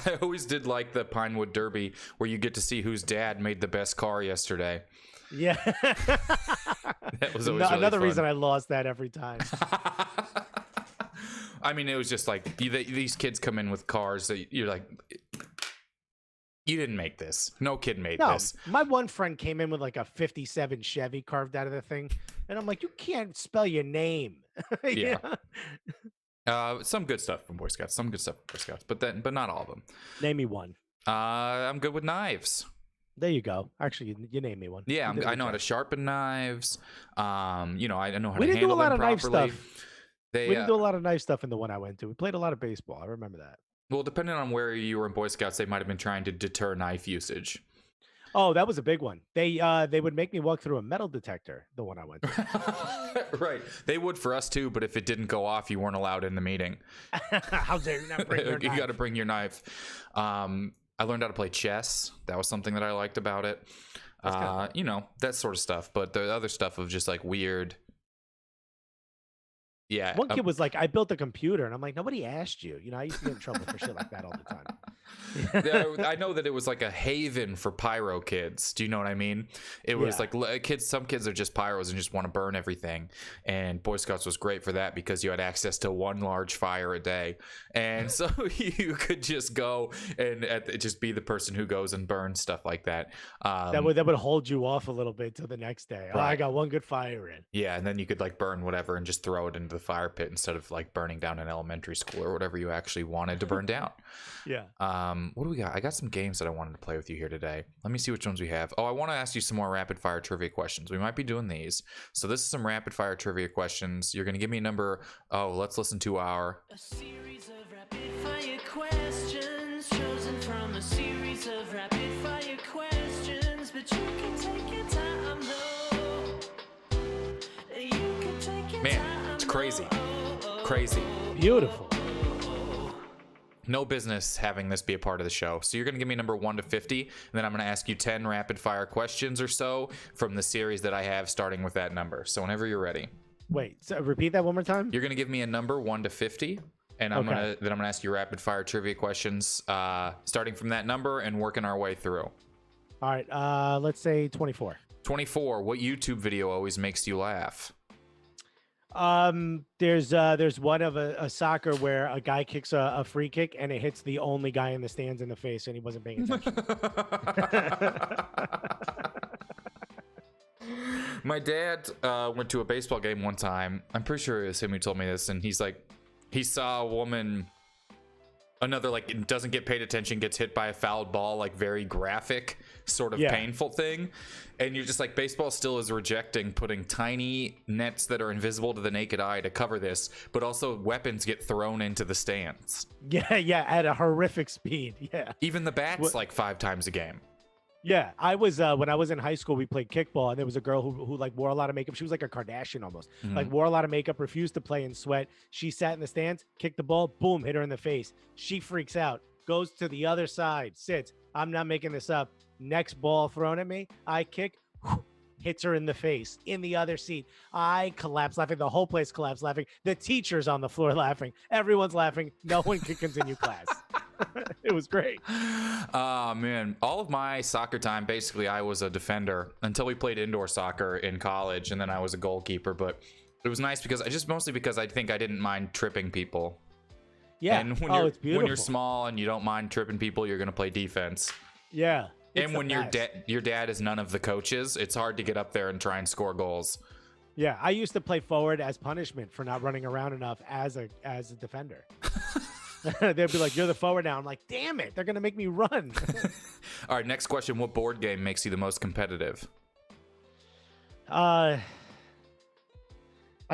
I always did like the Pinewood Derby where you get to see whose dad made the best car yesterday. Yeah. That was always really another fun. reason I lost that every time. I mean, it was just like these kids come in with cars that you're like, you didn't make this. No kid made this. My one friend came in with like a 57 Chevy carved out of the thing. And I'm like, you can't spell your name. Yeah. Some good stuff from Boy Scouts. But not all of them. Name me one. I'm good with knives. There you go. Actually, you named me one. Yeah, I know how to sharpen knives. I know how to handle them properly. We didn't do a lot of knife stuff. We didn't do a lot of knife stuff in the one I went to. We played a lot of baseball. I remember that. Well, depending on where you were in Boy Scouts, they might have been trying to deter knife usage. Oh, that was a big one. They would make me walk through a metal detector, the one I went to. Right. They would for us too, but if it didn't go off, you weren't allowed in the meeting. How dare you not bring your knife? You got to bring your knife. I learned how to play chess. That was something that I liked about it. That sort of stuff. But the other stuff of just like weird. Yeah. One kid was like, I built a computer. And I'm like, nobody asked you. I used to get in trouble for shit like that all the time. I know that it was like a haven for pyro kids. Do you know what I mean? It was like some kids are just pyros and just want to burn everything. And Boy Scouts was great for that because you had access to one large fire a day. And so you could just go and just be the person who goes and burns stuff like that. That would hold you off a little bit till the next day. Right. Oh, I got one good fire in. Yeah, and then you could like burn whatever and just throw it into the fire pit instead of like burning down an elementary school or whatever you actually wanted to burn down. Yeah. What do we got? I got some games that I wanted to play with you here today. Let me see which ones we have. Oh, I want to ask you some more rapid fire trivia questions. We might be doing these. So this is some rapid fire trivia questions. You're going to give me a number. Oh, let's listen to our... A series of rapid fire questions chosen from a series of rapid fire questions, but you can take your time though. You can take your Man, it's crazy. Crazy. Beautiful. No business having this be a part of the show. So you're going to give me number 1 to 50, and then I'm going to ask you 10 rapid fire questions or so from the series that I have starting with that number. So whenever you're ready. Wait, so repeat that one more time. You're going to give me a number 1 to 50, and I'm going to ask you rapid fire trivia questions starting from that number and working our way through. All right, let's say 24. 24. What YouTube video always makes you laugh? There's one of a soccer where a guy kicks a free kick and it hits the only guy in the stands in the face and he wasn't paying attention. My dad went to a baseball game one time. I'm pretty sure it was him who told me this, and he's like, he saw a woman, another like doesn't get paid attention, gets hit by a fouled ball, like very graphic, sort of painful thing, and you're just like, baseball still is rejecting putting tiny nets that are invisible to the naked eye to cover this, but also weapons get thrown into the stands. Yeah, at a horrific speed. Yeah. Even the bats like 5 times a game. Yeah, I was when I was in high school, we played kickball, and there was a girl who like wore a lot of makeup. She was like a Kardashian almost, like wore a lot of makeup, refused to play in sweat. She sat in the stands, kicked the ball, boom, hit her in the face. She freaks out, goes to the other side, sits. I'm not making this up. Next ball thrown at me, I kick, hits her in the face in the other seat. I collapse laughing. The whole place collapsed laughing. The teacher's on the floor laughing. Everyone's laughing. No one can continue class. It was great. Oh man, all of my soccer time, basically I was a defender until we played indoor soccer in college, and then I was a goalkeeper. But it was nice because mostly because I think I didn't mind tripping people. Yeah. And it's beautiful. when you're small and you don't mind tripping people, you're gonna play defense. Yeah. And when your dad is none of the coaches, it's hard to get up there and try and score goals. Yeah, I used to play forward as punishment for not running around enough as a defender. They'd be like, "You're the forward now." I'm like, "Damn it, they're gonna make me run." All right, next question: what board game makes you the most competitive? I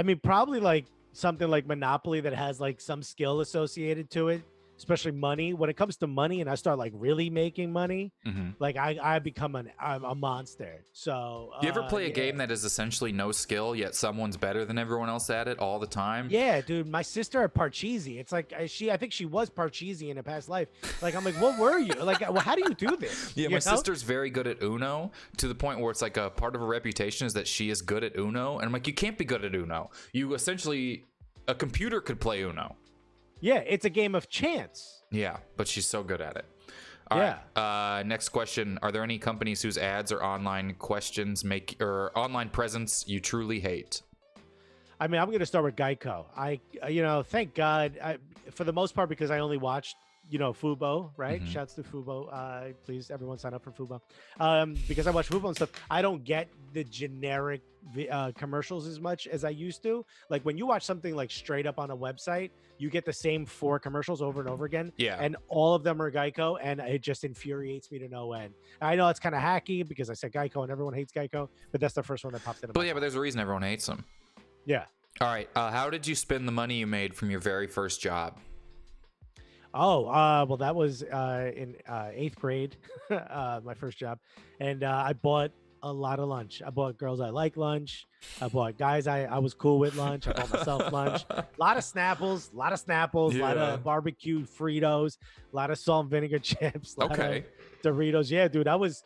mean, probably like something like Monopoly that has like some skill associated to it, especially money. When it comes to money, and I start like really making money, like I become a monster. So you ever play a game that is essentially no skill, yet someone's better than everyone else at it all the time? Yeah, dude. My sister at Parcheesi. It's like I think she was Parcheesi in a past life. Like I'm like, what were you? Like, well, how do you do this? Yeah, you my know? sister's very good at Uno to the point where it's like a part of her reputation is that she is good at Uno, and I'm like, you can't be good at Uno. You essentially, a computer could play Uno. Yeah, it's a game of chance. Yeah, but she's so good at it. All right. Next question: are there any companies whose ads or online online presence you truly hate? I mean, I'm going to start with Geico. Thank God, for the most part, because I only watched, Fubo, right? Shouts to Fubo. Please, everyone sign up for Fubo. Because I watch Fubo and stuff, I don't get the generic commercials as much as I used to. Like when you watch something like straight up on a website, you get the same 4 commercials over and over again. Yeah. And all of them are Geico, and it just infuriates me to no end. I know it's kind of hacky because I said Geico and everyone hates Geico, but that's the first one that popped in. But there's a reason everyone hates them. Yeah. All right. How did you spend the money you made from your very first job? Well, that was in 8th grade, my first job. And I bought a lot of lunch. I bought girls I like lunch. I bought guys I was cool with lunch. I bought myself lunch. A lot of Snapples, a lot of barbecue Fritos, a lot of salt and vinegar chips, a lot of Doritos. Yeah, dude, I was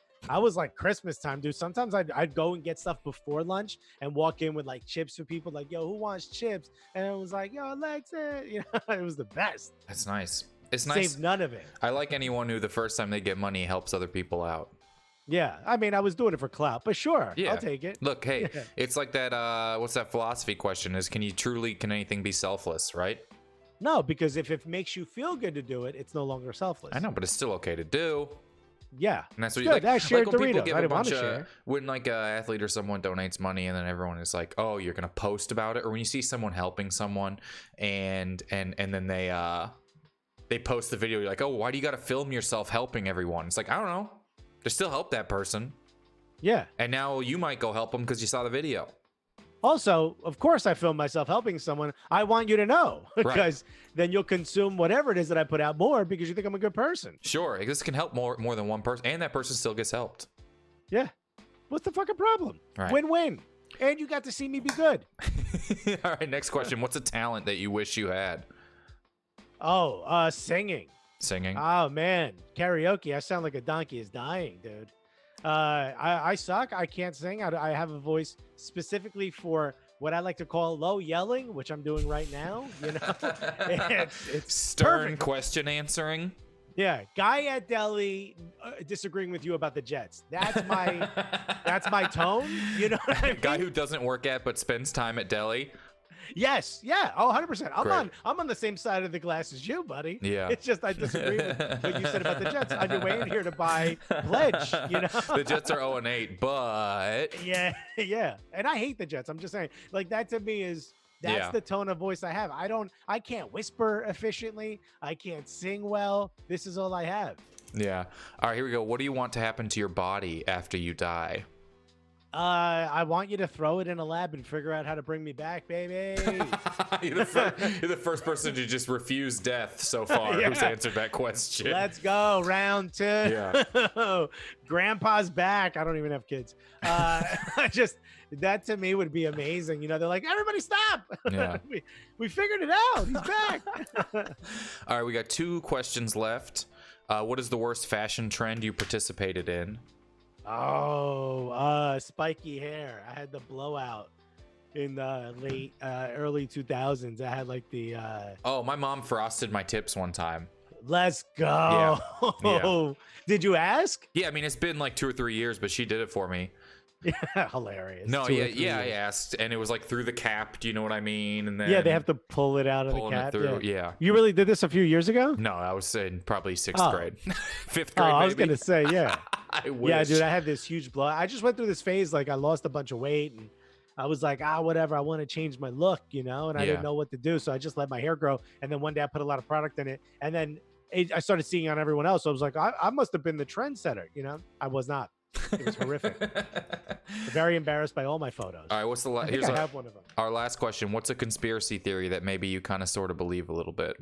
like Christmas time, dude. Sometimes I'd go and get stuff before lunch and walk in with like chips for people, like, yo, who wants chips? And it was like, yo, Alexis. It was the best. That's nice. It's nice. Save none of it. I like anyone who the first time they get money helps other people out. Yeah, I mean, I was doing it for clout, but sure, yeah. I'll take it. Look, hey, it's like that. What's that philosophy question? Is can anything be selfless, right? No, because if it makes you feel good to do it, it's no longer selfless. I know, but it's still okay to do. Yeah, and that's what good. You like. I shared like when Doritos. People give I a didn't want bunch to of, share. when like an athlete or someone donates money, and then everyone is like, "Oh, you're gonna post about it," or when you see someone helping someone, and then they post the video, you're like, "Oh, why do you got to film yourself helping everyone?" It's like, I don't know, just still help that person. Yeah. And now you might go help them because you saw the video. Also, of course, I film myself helping someone. I want you to know because then you'll consume whatever it is that I put out more because you think I'm a good person. Sure. This can help more than one person, and that person still gets helped. Yeah. What's the fucking problem? Right. Win-win. And you got to see me be good. All right. Next question. What's a talent that you wish you had? Oh, singing. Singing. Oh, man. Karaoke. I sound like a donkey is dying, dude. I suck. I can't sing. I have a voice specifically for what I like to call low yelling, which I'm doing right now. It's stern perfect. question answering. Yeah, guy at deli disagreeing with you about the Jets. That's my tone. You know what I mean? Guy who doesn't work at but spends time at deli. Yes, yeah, 100%. Great. I'm on the same side of the glass as you, buddy. Yeah. It's just I disagree with what you said about the Jets. On your way in here to buy pledge, you know. The Jets are 0-8, but Yeah, yeah. And I hate the Jets. I'm just saying, like that to me is that's Yeah. the tone of voice I have. I can't whisper efficiently. I can't sing well. This is all I have. yeah. All right, here we go. What do you want to happen to your body after you die? I want you to throw it in a lab and figure out how to bring me back, baby. You're the first person to just refuse death so far who's Yeah. answered that question. Let's go, round 2. Yeah. Grandpa's back. I don't even have kids. Just that to me would be amazing. You know, they're like, everybody stop. Yeah. we figured it out. He's back. All right, we got 2 questions left. What is the worst fashion trend you participated in? Oh, spiky hair. I had the blowout in the early 2000s. I had like the Oh, my mom frosted my tips one time. let's go. Yeah. Did you ask? Yeah, I mean, it's been like 2 or 3 years, but she did it for me. Hilarious. No, 2 or yeah, 3 yeah, I years. asked, and it was like through the cap. Do you know what I mean? And then Yeah, they have to pull it out of the pulling it cap. through. Yeah. Yeah. You really did this a few years ago? No, I was in probably 6th Oh. grade, 5th Oh, grade. I was maybe. gonna say, yeah. I wish. Yeah, dude, I had this huge blow. I just went through this phase, like I lost a bunch of weight and I was like, whatever, I want to change my look, you know, and I Yeah. didn't know what to do. So I just let my hair grow. And then one day I put a lot of product in it. And then I started seeing it on everyone else. So I was like, I must have been the trendsetter, you know? I was not. It was horrific. Very embarrassed by all my photos. All right, what's the I think here's I have one of them. our last question. What's a conspiracy theory that maybe you kind of sort of believe a little bit?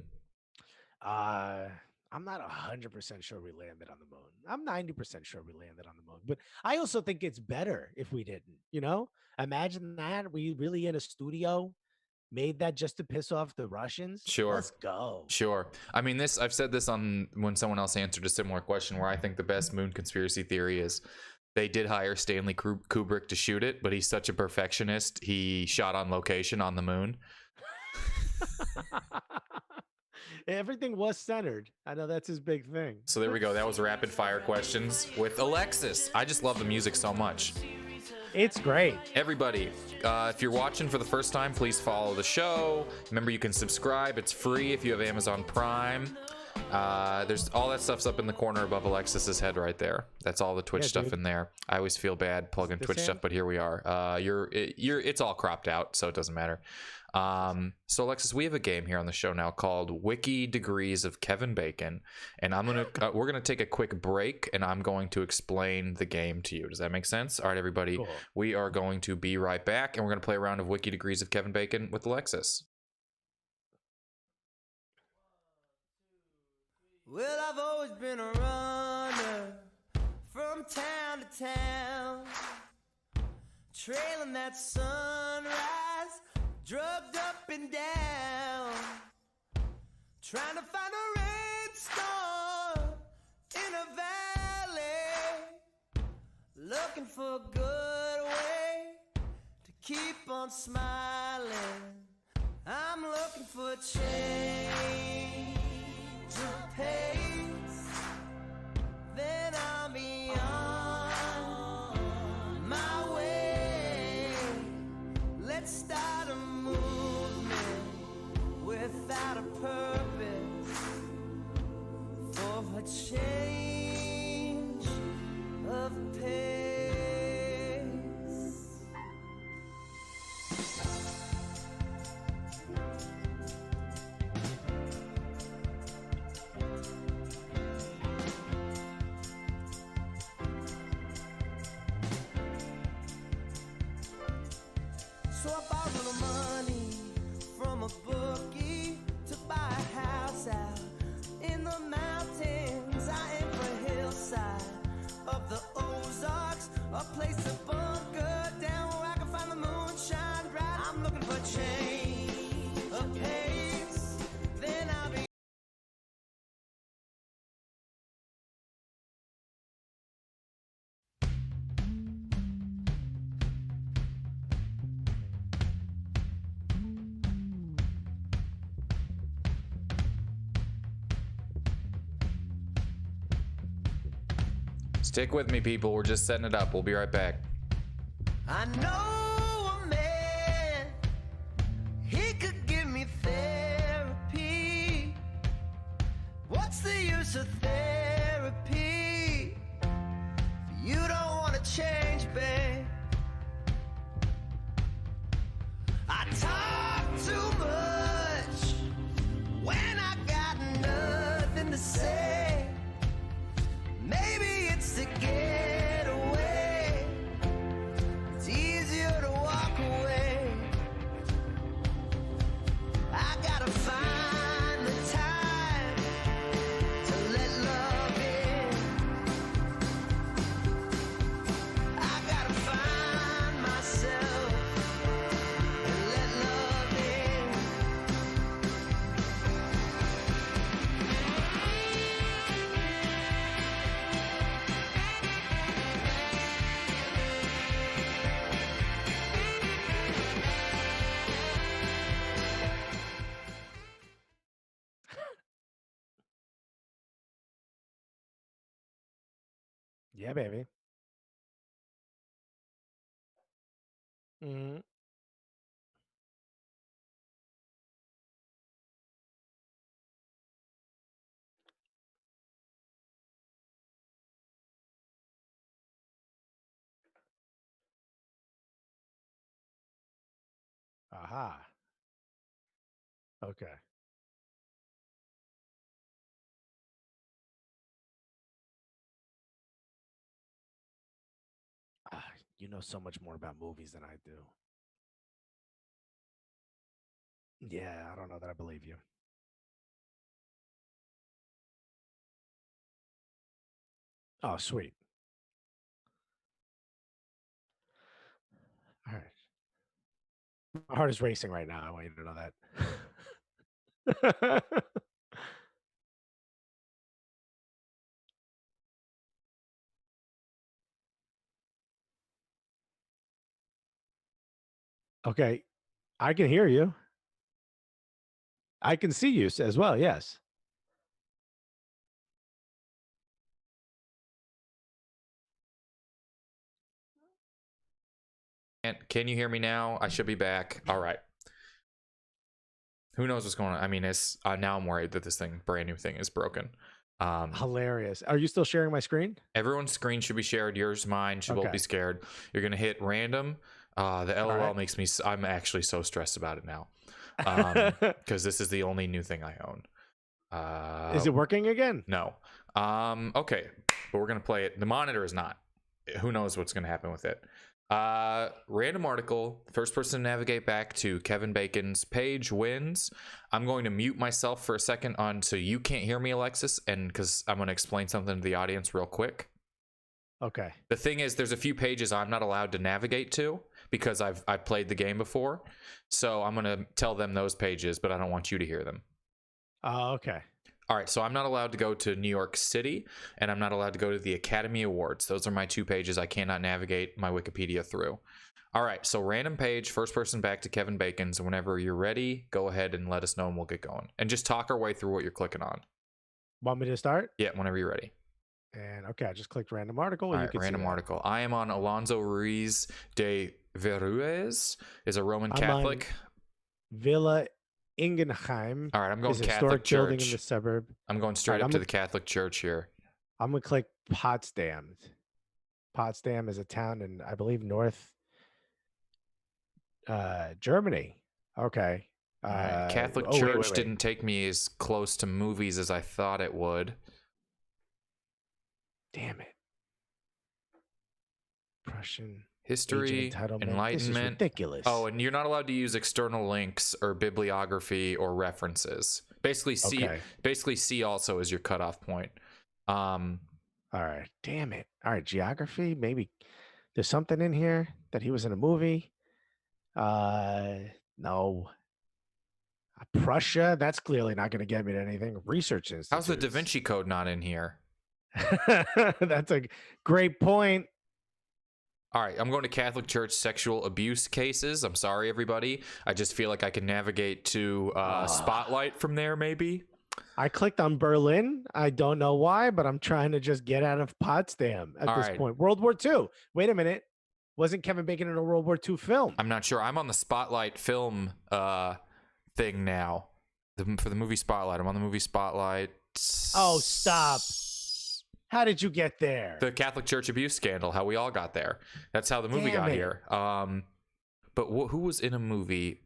I'm not 100% sure we landed on the moon. I'm 90% sure we landed on the moon. But I also think it's better if we didn't, you know? Imagine that. We really in a studio made that just to piss off the Russians. Sure. Let's go. Sure. I mean, I've said this on when someone else answered a similar question, where I think the best moon conspiracy theory is they did hire Stanley Kubrick to shoot it, but he's such a perfectionist. He shot on location on the moon. Everything was centered. I know that's his big thing. So there we go. That was rapid fire questions with Alexis. I just love the music so much. It's great. Everybody, if you're watching for the first time, please follow the show. Remember, you can subscribe. It's free if you have Amazon Prime. There's all that stuff's up in the corner above Alexis's head right there. That's all the Twitch Yeah, stuff dude. in there. I always feel bad plugging This Twitch stuff, hand? but here we are. It's all cropped out, so it doesn't matter. So Alexis, we have a game here on the show now called Wiki Degrees of Kevin Bacon, and we're gonna take a quick break, and I'm going to explain the game to you. Does that make sense? All right, everybody, Cool. we are going to be right back, and we're gonna play a round of Wiki Degrees of Kevin Bacon with Alexis. Well, I've always been a runner from town to town, trailing that sunrise, drugged up and down, trying to find a red star in a valley, looking for a good way to keep on smiling. I'm looking for a change of pace, then I'll be on my way. Let's start a movement without a purpose, for a change of pace. So I borrowed a little money from a bookie to buy a house out in the mountains. I aim for a hillside of the Ozarks, a place to bunker down where I can find the moonshine bright. I'm looking for a change of pace, then I'll be. Stick with me, people. We're just setting it up. We'll be right back. I know a man, he What's the use of therapy? You don't wanna change, babe. I talk too much when I got nothing to say. Maybe it's to get away. It's easier to walk away. I gotta find the time to let love in. I gotta find myself and let love in. Yeah, baby. Mhm. Aha. Okay. Ah, you know so much more about movies than I do. Yeah, I don't know that I believe you. Oh, sweet. All right. My heart is racing right now. I want you to know that. Okay. I can hear you. I can see you as well. Yes. Can you hear me now? I should be back. All right. Who knows what's going on? I mean, it's now I'm worried that this brand new thing is broken. Hilarious. Are you still sharing my screen? Everyone's screen should be shared. Yours, mine should both Okay. be scared. You're gonna hit random. The LOL right. makes me. I'm actually so stressed about it now, because this is the only new thing I own. Is it working again? No. Okay, but we're gonna play it. The monitor is not. Who knows what's gonna happen with it? Random article. First person to navigate back to Kevin Bacon's page wins. I'm going to mute myself for a second on so you can't hear me, Alexis, and because I'm going to explain something to the audience real quick. Okay. The thing is, there's a few pages I'm not allowed to navigate to because I've played the game before. So I'm going to tell them those pages, but I don't want you to hear them. Okay. All right, so I'm not allowed to go to New York City, and I'm not allowed to go to the Academy Awards. Those are my two pages I cannot navigate my Wikipedia through. All right, so random page, first person back to Kevin Bacon's. Whenever you're ready, go ahead and let us know, and we'll get going. And just talk our way through what you're clicking on. Want me to start? Yeah, whenever you're ready. And okay, I just clicked random article. All right, random article. I am on Alonso Ruiz de Veruez, is a Roman Catholic. Villa Ingenheim. All right, I'm going is a Catholic historic building in Church. the suburb. I'm going straight All right, up to the Catholic Church here. I'm gonna click Potsdam. Potsdam is a town in, I believe, North Germany. Okay. All right, Catholic Church didn't take me as close to movies as I thought it would. Damn it. Prussian History, entitlement. Enlightenment. This is ridiculous. Oh, and you're not allowed to use external links or bibliography or references. Basically, C also is your cutoff point. All right. Damn it. All right. Geography. Maybe there's something in here that he was in a movie. No. Prussia. That's clearly not going to get me to anything. Research institutes. How's the Da Vinci Code not in here? That's a great point. All right, I'm going to Catholic Church sexual abuse cases. I'm sorry, everybody. I just feel like I can navigate to Spotlight from there, maybe. I clicked on Berlin. I don't know why, but I'm trying to just get out of Potsdam at this point. World War II. Wait a minute. Wasn't Kevin Bacon in a World War II film? I'm not sure. I'm on the Spotlight film thing now. For the movie Spotlight. I'm on the movie Spotlight. Oh, stop. How did you get there? The Catholic Church abuse scandal. How we all got there. That's how the movie got here. But who was in a movie?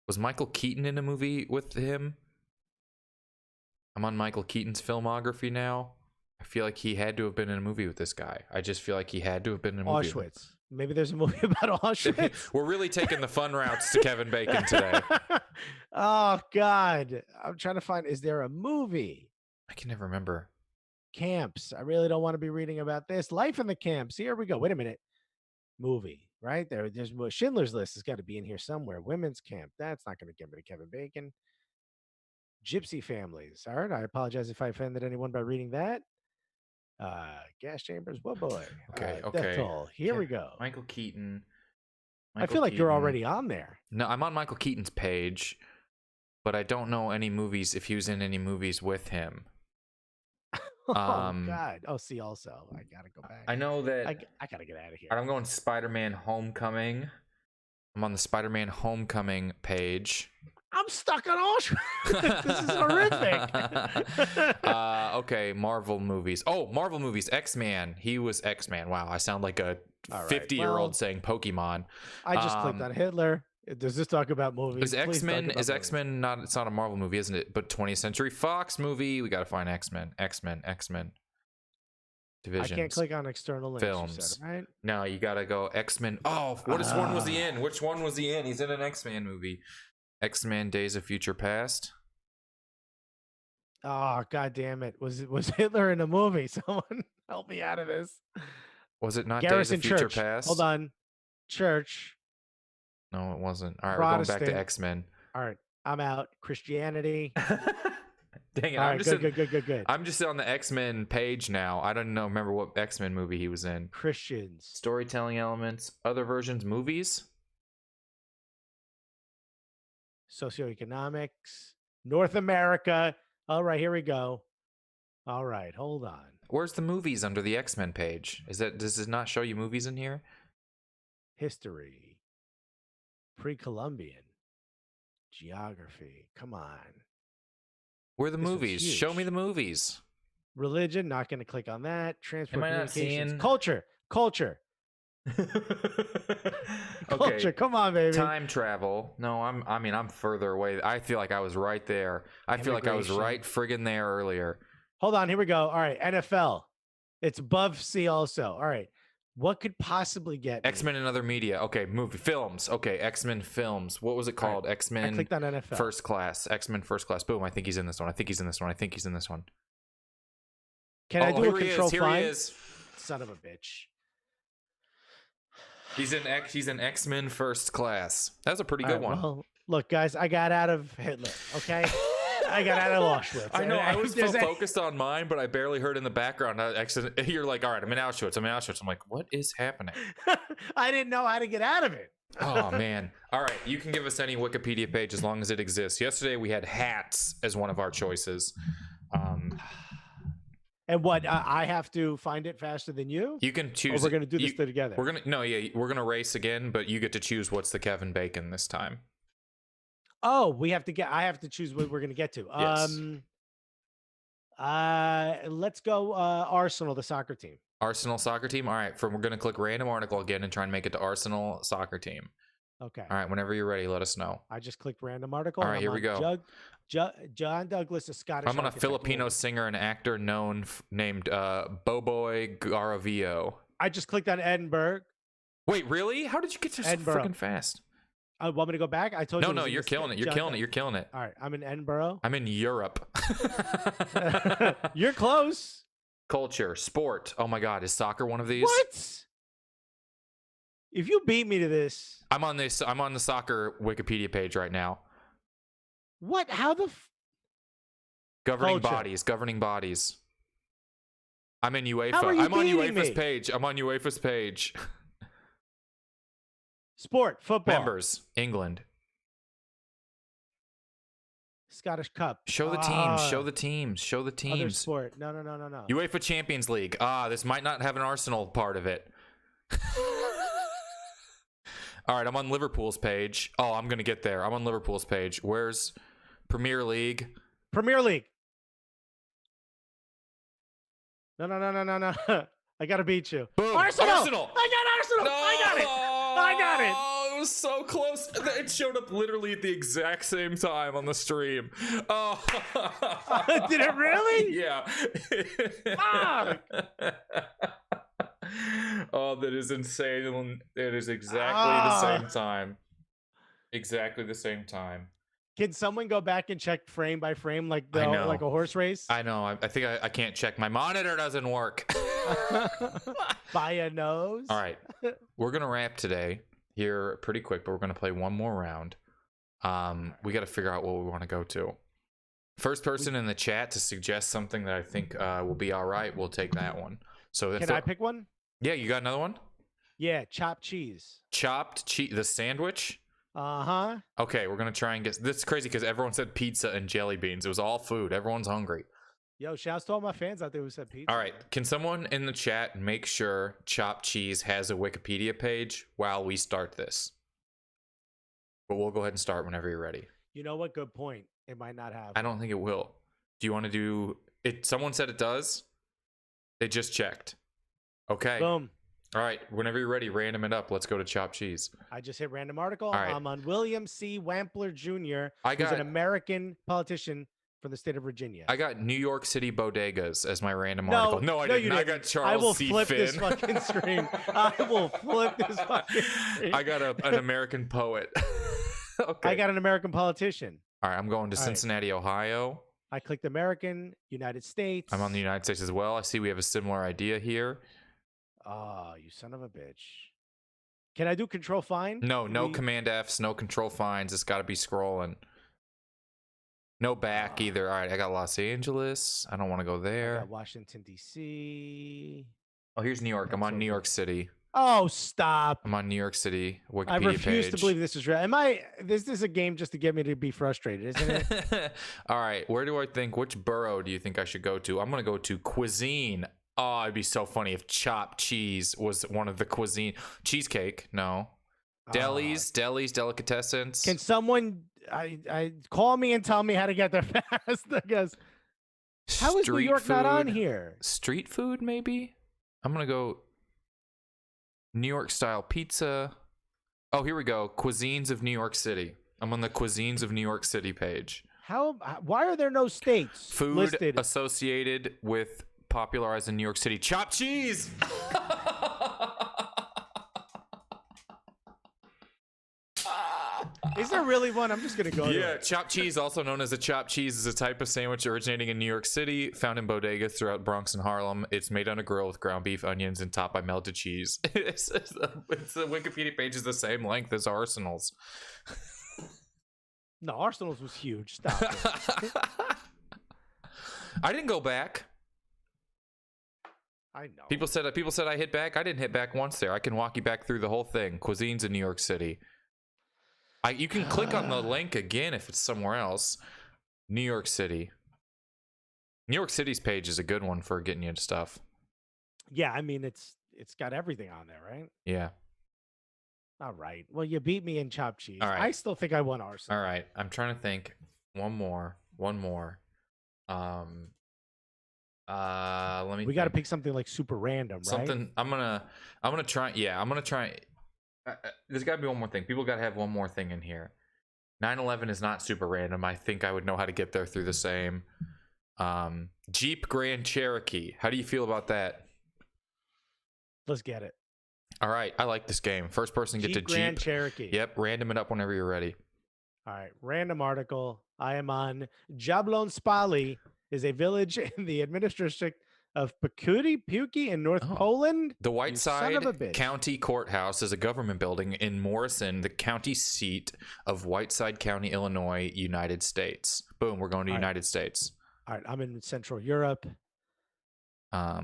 Was Michael Keaton in a movie with him? I'm on Michael Keaton's filmography now. I feel like he had to have been in a movie with this guy. I just feel like he had to have been in a movie. Auschwitz. Maybe there's a movie about Auschwitz. We're really taking the fun routes to Kevin Bacon today. Oh, God. I'm trying to find, is there a movie? I can never remember. Camps. I really don't want to be reading about this. Life in the camps. Here we go. Wait a minute. Movie, right? There's Schindler's List has got to be in here somewhere. Women's camp. That's not going to get me to Kevin Bacon. Gypsy families. All right. I apologize if I offended anyone by reading that. Gas chambers. Whoa, boy. Okay. Death Toll. Here we go. Michael Keaton. I feel like you're already on there. No, I'm on Michael Keaton's page, but I don't know any movies, if he was in any movies with him. Oh, God. Oh, see, also, I got to go back. I know that. I got to get out of here. I'm going Spider-Man Homecoming. I'm on the Spider-Man Homecoming page. I'm stuck on Auschwitz. This is horrific. Okay, Marvel movies. Oh, Marvel movies. X-Man. He was X-Man. Wow, I sound like a 50-year-old saying Pokemon. I just clicked on Hitler. Does this talk about movies? Is X-Men not? It's not a Marvel movie, isn't it? But 20th Century Fox movie. We got to find X-Men. Divisions. I can't click on external links. Films. You said, right? No, you got to go X-Men. Oh, one was he in? Which one was he in? He's in an X-Men movie. X-Men Days of Future Past. Oh, God damn it. Was Hitler in a movie? Someone help me out of this. Was it not Garrison Days of Future Church. Past? Hold on. Church. No, it wasn't. All right, Protestant. we're going back to X-Men. All right. I'm out. Christianity. Dang it. All right, good. I'm just on the X-Men page now. I don't remember what X-Men movie he was in. Christians. Storytelling elements, other versions, movies. Socioeconomics. North America. All right, here we go. All right, hold on. Where's the movies under the X-Men page? Does it not show you movies in here? History. Pre-Columbian. Geography. Come on. Where are the This was movies? huge. Show me the movies. Religion. Not going to click on that. Transport, Am I not communications. seeing- Culture. Culture. Okay. Come on, baby. Time travel. No, I'm further away. I feel like I was right there. I feel like I was Immigration. right friggin' there earlier. Hold on. Here we go. All right. NFL. It's above C also. All right. What could possibly get me? X-Men and other media. Okay, movie films. Okay, X-Men films. What was it called? I X-Men clicked on NFL. First Class. X-Men First Class. Boom, I think he's in this one. I think he's in this one. Can I do a here he control is. Here find? he is. Son of a bitch. He's in X-Men First Class. That was a pretty good one. Well, look, guys, I got out of Hitler. Okay. I got out of Auschwitz. I know. I was so There's a- focused on mine, but I barely heard in the background. You're like, all right, I'm in Auschwitz. I'm like, what is happening? I didn't know how to get out of it. Oh, man. All right. You can give us any Wikipedia page as long as it exists. Yesterday, we had hats as one of our choices. And what? I have to find it faster than you? You can Or choose. we're going to do this together? We're gonna race again, but you get to choose what's the Kevin Bacon this time. Oh, I have to choose what we're going to get to. Yes. Let's go Arsenal, the soccer team. Arsenal soccer team. All right. We're gonna click random article again and try and make it to Arsenal soccer team. Okay. All right. Whenever you're ready, let us know. I just clicked random article. All right, and I'm here we on go. John Douglas, a Scottish. I'm on a architect. Filipino singer and actor named Boboy Garavio. I just clicked on Edinburgh. Wait, really? How did you get there so Edinburgh. freaking fast? Want me to go back? I told you. No, you're killing it. You're killing it. All right, I'm in Edinburgh. I'm in Europe. You're close. Culture, sport. Oh my God, is soccer one of these? What? If you beat me to this, I'm on the soccer Wikipedia page right now. what? How the? Governing Culture. bodies. I'm in UEFA. How are you I'm on beating UEFA's me? page. I'm on UEFA's page. Sport, football, Members, England. Scottish Cup. Show the teams. Show the teams. Show the Other teams. sport. No. UEFA Champions League. This might not have an Arsenal part of it. All right, I'm on Liverpool's page. Oh, I'm gonna get there. I'm on Liverpool's page. Where's Premier League? Premier League. No. I gotta beat you. Boom. Arsenal! Arsenal! I got Arsenal! No! I got it! I got it! Oh, it was so close. It showed up literally at the exact same time on the stream. Oh. Did it really? Yeah. Fuck! Oh, that is insane. It is exactly the same time. Exactly the same time. Can someone go back and check frame by frame like I know. like a horse race? I know. I think I can't check. My monitor doesn't work. By a nose? All right. We're going to wrap today here pretty quick, but we're going to play one more round. We got to figure out what we want to go to. First person in the chat to suggest something that I think will be all right, we'll take that one. So Can I pick one? Yeah, you got another one? Yeah, chopped cheese. Chopped cheese, the sandwich? Uh-huh. Okay, we're going to try and get... This is crazy because everyone said pizza and jelly beans. It was all food. Everyone's hungry. Yo, shouts to all my fans out there who said pizza. All right, can someone in the chat make sure chopped cheese has a Wikipedia page while we start this? But we'll go ahead and start whenever you're ready. You know what? Good point. It might not have. I don't think it will. Do you want to do it? Someone said it does. They just checked. Okay. Boom. All right. Whenever you're ready, random it up. Let's go to chopped cheese. I just hit random article. All right. I'm on William C. Wampler Jr., I who's got an American politician from the state of Virginia. I got New York City bodegas as my random No, article. No, I no, didn't. you I didn't. got Charles I will C. flip Finn. this fucking screen. I will flip this fucking screen. I got an American poet. Okay. I got an American politician. All right. I'm going to All right. Cincinnati, Ohio. I clicked American, United States. I'm on the United States as well. I see we have a similar idea here. Oh, you son of a bitch. Can I do control find? No, no We- command Fs, no control finds. It's got to be scrolling. No back either. All right, I got Los Angeles. I don't want to go I there. got Washington, D.C. Oh, here's New York. I'm on New York City. Oh, stop. I'm on New York City Wikipedia I refuse page. to believe this is real. This is a game just to get me to be frustrated, isn't it? All right, where do I think? Which borough do you think I should go to? I'm gonna go to cuisine. Oh, it'd be so funny if chopped cheese was one of the cuisine. Cheesecake, no. Delis, delicatessens. Can someone I call me and tell me how to get there fast? Because how is New Street York not on food. here? Street food, maybe. I'm gonna go New York style pizza. Oh, here we go. Cuisines of New York City. I'm on the Cuisines of New York City page. Why are there no states Food listed? associated with popularized in New York City. Chopped cheese. Is there really one? I'm just gonna go. to Yeah, it. chopped cheese, also known as a chopped cheese, is a type of sandwich originating in New York City, found in bodegas throughout Bronx and Harlem. It's made on a grill with ground beef, onions, and topped by melted cheese. The Wikipedia page is the same length as Arsenal's. No, Arsenal's was huge. Stop it. I didn't go back. I know. People said I hit back. I didn't hit back once there. I can walk you back through the whole thing. Cuisines in New York City. You can click on the link again if it's somewhere else. New York City. New York City's page is a good one for getting you into stuff. Yeah, I mean it's got everything on there, right? Yeah. All right. Well, you beat me in chopped cheese. All right. I still think I won Arsenal. All right. I'm trying to think. One more. Let me. We got to think. pick something like super random, right? Something. I'm gonna try. Yeah, I'm gonna try. There's got to be one more thing. People got to have one more thing in here. 9/11 is not super random. I think I would know how to get there through the same. Jeep Grand Cherokee. How do you feel about that? Let's get it. All right, I like this game. First person get to Grand Jeep. Cherokee. Yep, random it up whenever you're ready. All right. Random article. I am on Jablon Spali is a village in the administration of Puki in North Oh. Poland. The You son of a Whiteside bitch. County Courthouse is a government building in Morrison, the county seat of Whiteside County, Illinois, United States. Boom, we're going to All right. United States. All right. I'm in Central Europe. Does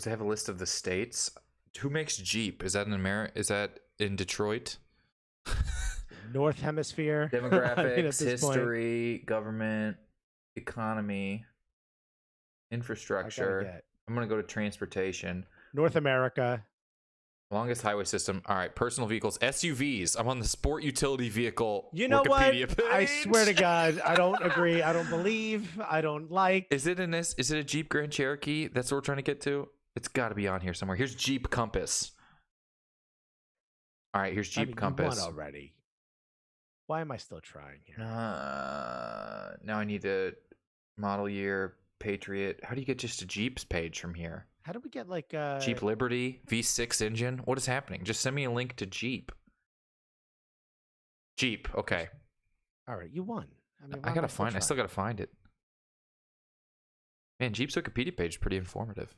it have a list of the states? Who makes Jeep? Is that in America? Is that in Detroit? North Hemisphere. I mean, at Demographics, this point, history, government, economy, I gotta infrastructure. get I'm gonna go to transportation. North America. Longest highway system. All right, personal vehicles, SUVs. I'm on the sport utility vehicle. You know Wikipedia what? Page. I swear to God, I don't agree. I don't believe. I don't like. Is it a Jeep Grand Cherokee? That's what we're trying to get to. It's got to be on here somewhere. Here's Jeep Compass. All right, here's Jeep You Compass. won already. Why am I still trying here? Now I need the model year Patriot. How do you get just a Jeep's page from here? How do we get like Jeep Liberty V6 engine. What is happening? Just send me a link to Jeep. Jeep. Okay. All right, you won. I mean, I gotta find. I still gotta find it. Man, Jeep's Wikipedia page is pretty informative.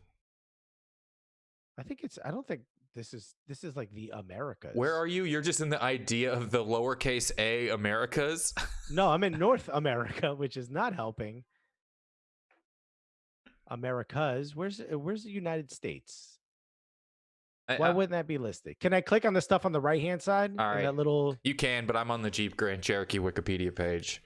I think it's. I don't think this is like the Americas. Where are you? You're just in the idea of the lowercase a Americas. No, I'm in North America, which is not helping. Americas. Where's the United States? Why wouldn't that be listed? Can I click on the stuff on the right hand side? All right. That little. You can, but I'm on the Jeep Grand Cherokee Wikipedia page.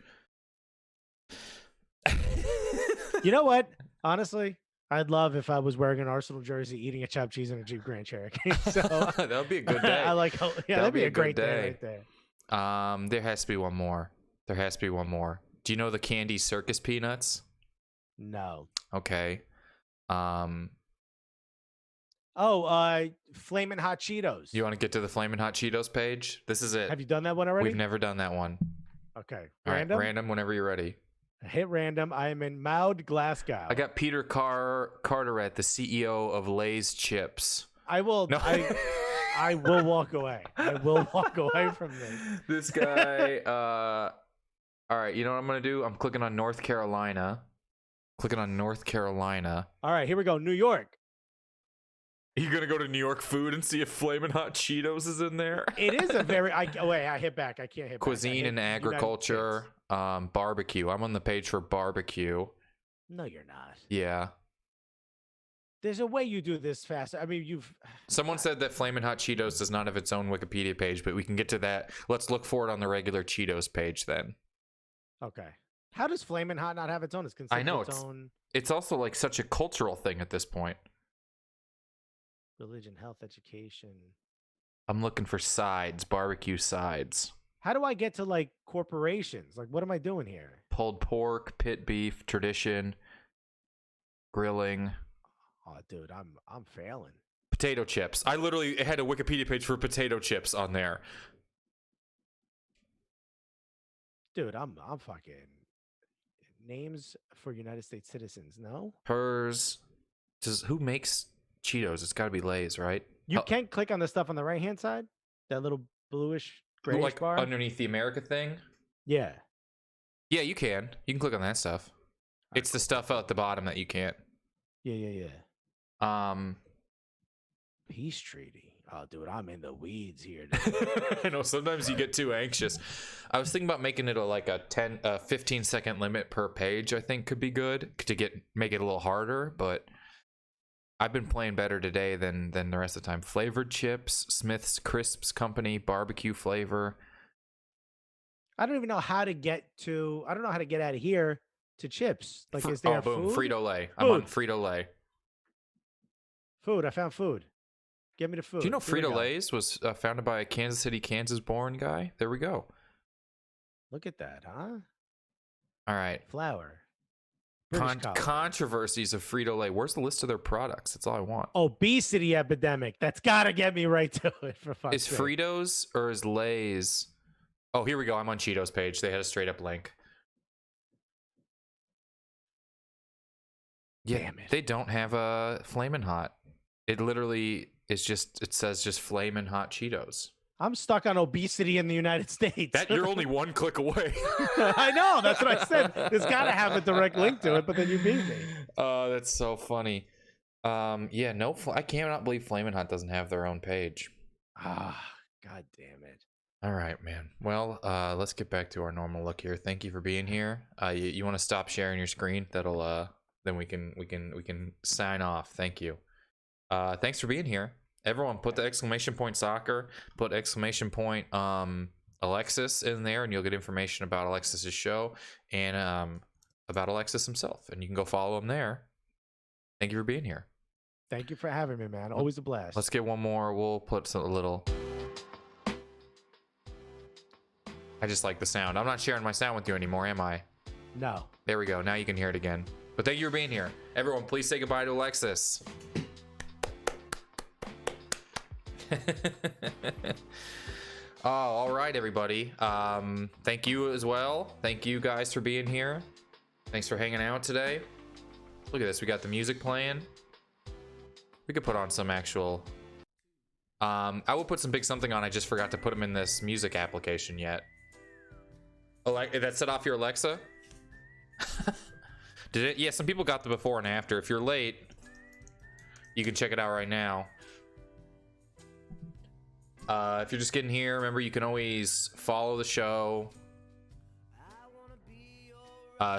You know what? Honestly, I'd love if I was wearing an Arsenal jersey, eating a chopped cheese in a Jeep Grand Cherokee. So that would be a good day. I like. That'd be a great day right there. There has to be one more. Do you know the candy circus peanuts? No. Okay. Flamin' Hot Cheetos. You want to get to the Flamin' Hot Cheetos page? This is it. Have you done that one already? We've never done that one. Okay. All Random. right, random whenever you're ready. Hit random. I am in Maud, Glasgow. I got Peter Carteret, the CEO of Lay's Chips. I will. No. I will walk away. I will walk away from this. This guy. All right, you know what I'm gonna do? I'm clicking on North Carolina. All right, here we go. New York. Are you gonna go to New York Food and see if Flamin' Hot Cheetos is in there? It is a very. I hit back. I can't hit back. Cuisine and agriculture, barbecue. I'm on the page for barbecue. No, you're not. Yeah. There's a way you do this fast. I mean, Someone said that Flamin' Hot Cheetos does not have its own Wikipedia page, but we can get to that. Let's look for it on the regular Cheetos page then. Okay. How does Flamin' Hot not have its own? It's considered I know its own it's also like such a cultural thing at this point. religion, health, education. I'm looking for sides, barbecue sides. How do I get to like corporations? Like, what am I doing here? Pulled pork, pit beef, tradition, grilling. Oh, dude, I'm failing. Potato chips. I literally had a Wikipedia page for potato chips on there. Dude, I'm fucking names for United States citizens. No, Hers. Who makes Cheetos? It's got to be Lay's, right? you can't click on the stuff on the right hand side. That little bluish grayish like bar. underneath the America thing. Yeah. Yeah, you can. You can click on that stuff. It's the stuff at the bottom that you can't. Yeah. Peace treaty. Oh, dude, I'm in the weeds here. I know sometimes you get too anxious. I was thinking about making it a 15 second limit per page. I think could be good to make it a little harder, but I've been playing better today than the rest of the time. Flavored chips, Smith's Crisps Company, barbecue flavor. I don't even know how to get to. I don't know how to get out of here to chips. Like, is there boom, food? Frito-Lay. I'm on Frito-Lay. Food. I found food. Get me the food. Do you know Here we go. Frito-Lay's was founded by a Kansas City, Kansas-born guy? There we go. Look at that, huh? All right. Flour. British Colony. Controversies of Frito-Lay. Where's the list of their products? That's all I want. Obesity epidemic. That's gotta get me right to it. For fuck's Is sake. Fritos or is Lay's? Oh, here we go. I'm on Cheetos page. They had a straight up link. Yeah, Damn it. they don't have a Flamin' Hot. It literally is just. It says just Flamin' Hot Cheetos. I'm stuck on obesity in the United States. That you're only one click away. I know. That's what I said. It's gotta have a direct link to it, but then you beat me. Oh, that's so funny. Yeah, no, I cannot believe Flamin' Hot doesn't have their own page. Ah, god damn it. All right, man. Well, let's get back to our normal look here. Thank you for being here. You want to stop sharing your screen? That'll then we can sign off. Thank you. Thanks for being here. Everyone, put the exclamation point soccer, put exclamation point Alexis in there, and you'll get information about Alexis's show and about Alexis himself. And you can go follow him there. Thank you for being here. Thank you for having me, man. Always a blast. Let's get one more. We'll put a little. I just like the sound. I'm not sharing my sound with you anymore, am I? No. There we go. Now you can hear it again. But thank you for being here. Everyone, please say goodbye to Alexis. Oh, all right, everybody. Thank you as well. Thank you guys for being here. Thanks for hanging out today. Look at this. We got the music playing. We could put on some actual... I will put some Big Something on. I just forgot to put them in this music application yet. That set off your Alexa? Did it? Yeah, some people got the before and after. If you're late, you can check it out right now. If you're just getting here, remember you can always follow the show,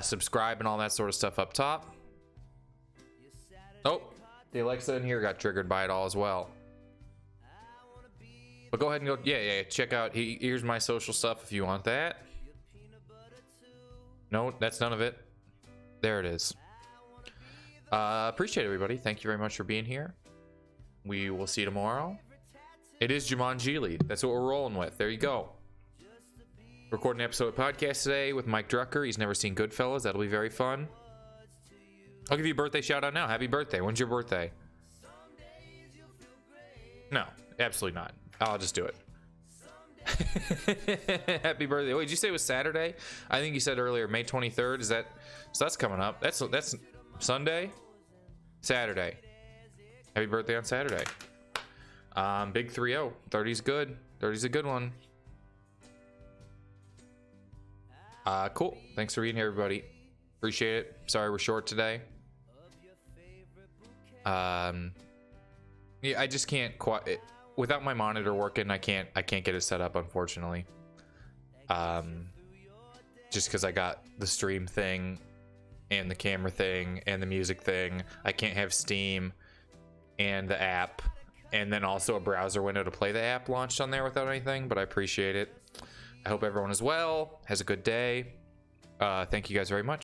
subscribe and all that sort of stuff up top. Oh, the Alexa in here got triggered by it all as well. But go ahead and go, yeah, check out, here's my social stuff if you want that. No, that's none of it. There it is. Appreciate it, everybody. Thank you very much for being here. We will see you tomorrow. It is Jumanji Lead. That's what we're rolling with. There you go. Recording an episode of podcast today with Mike Drucker. He's never seen Goodfellas. That'll be very fun. I'll give you a birthday shout out now. Happy birthday. When's your birthday? No, absolutely not. I'll just do it. Happy birthday. Wait, did you say it was Saturday? I think you said earlier May 23rd. Is that so? That's coming up. That's Sunday? Saturday. Happy birthday on Saturday. Big 3-0. 30's good. 30's a good one. Cool. Thanks for being here, everybody. Appreciate it. Sorry we're short today. Yeah, I just can't quite without my monitor working. I can't get it set up, unfortunately. Just because I got the stream thing and the camera thing and the music thing. I can't have Steam and the app and then also a browser window to play the app launched on there without anything, but I appreciate it. I hope everyone is well, has a good day. Thank you guys very much.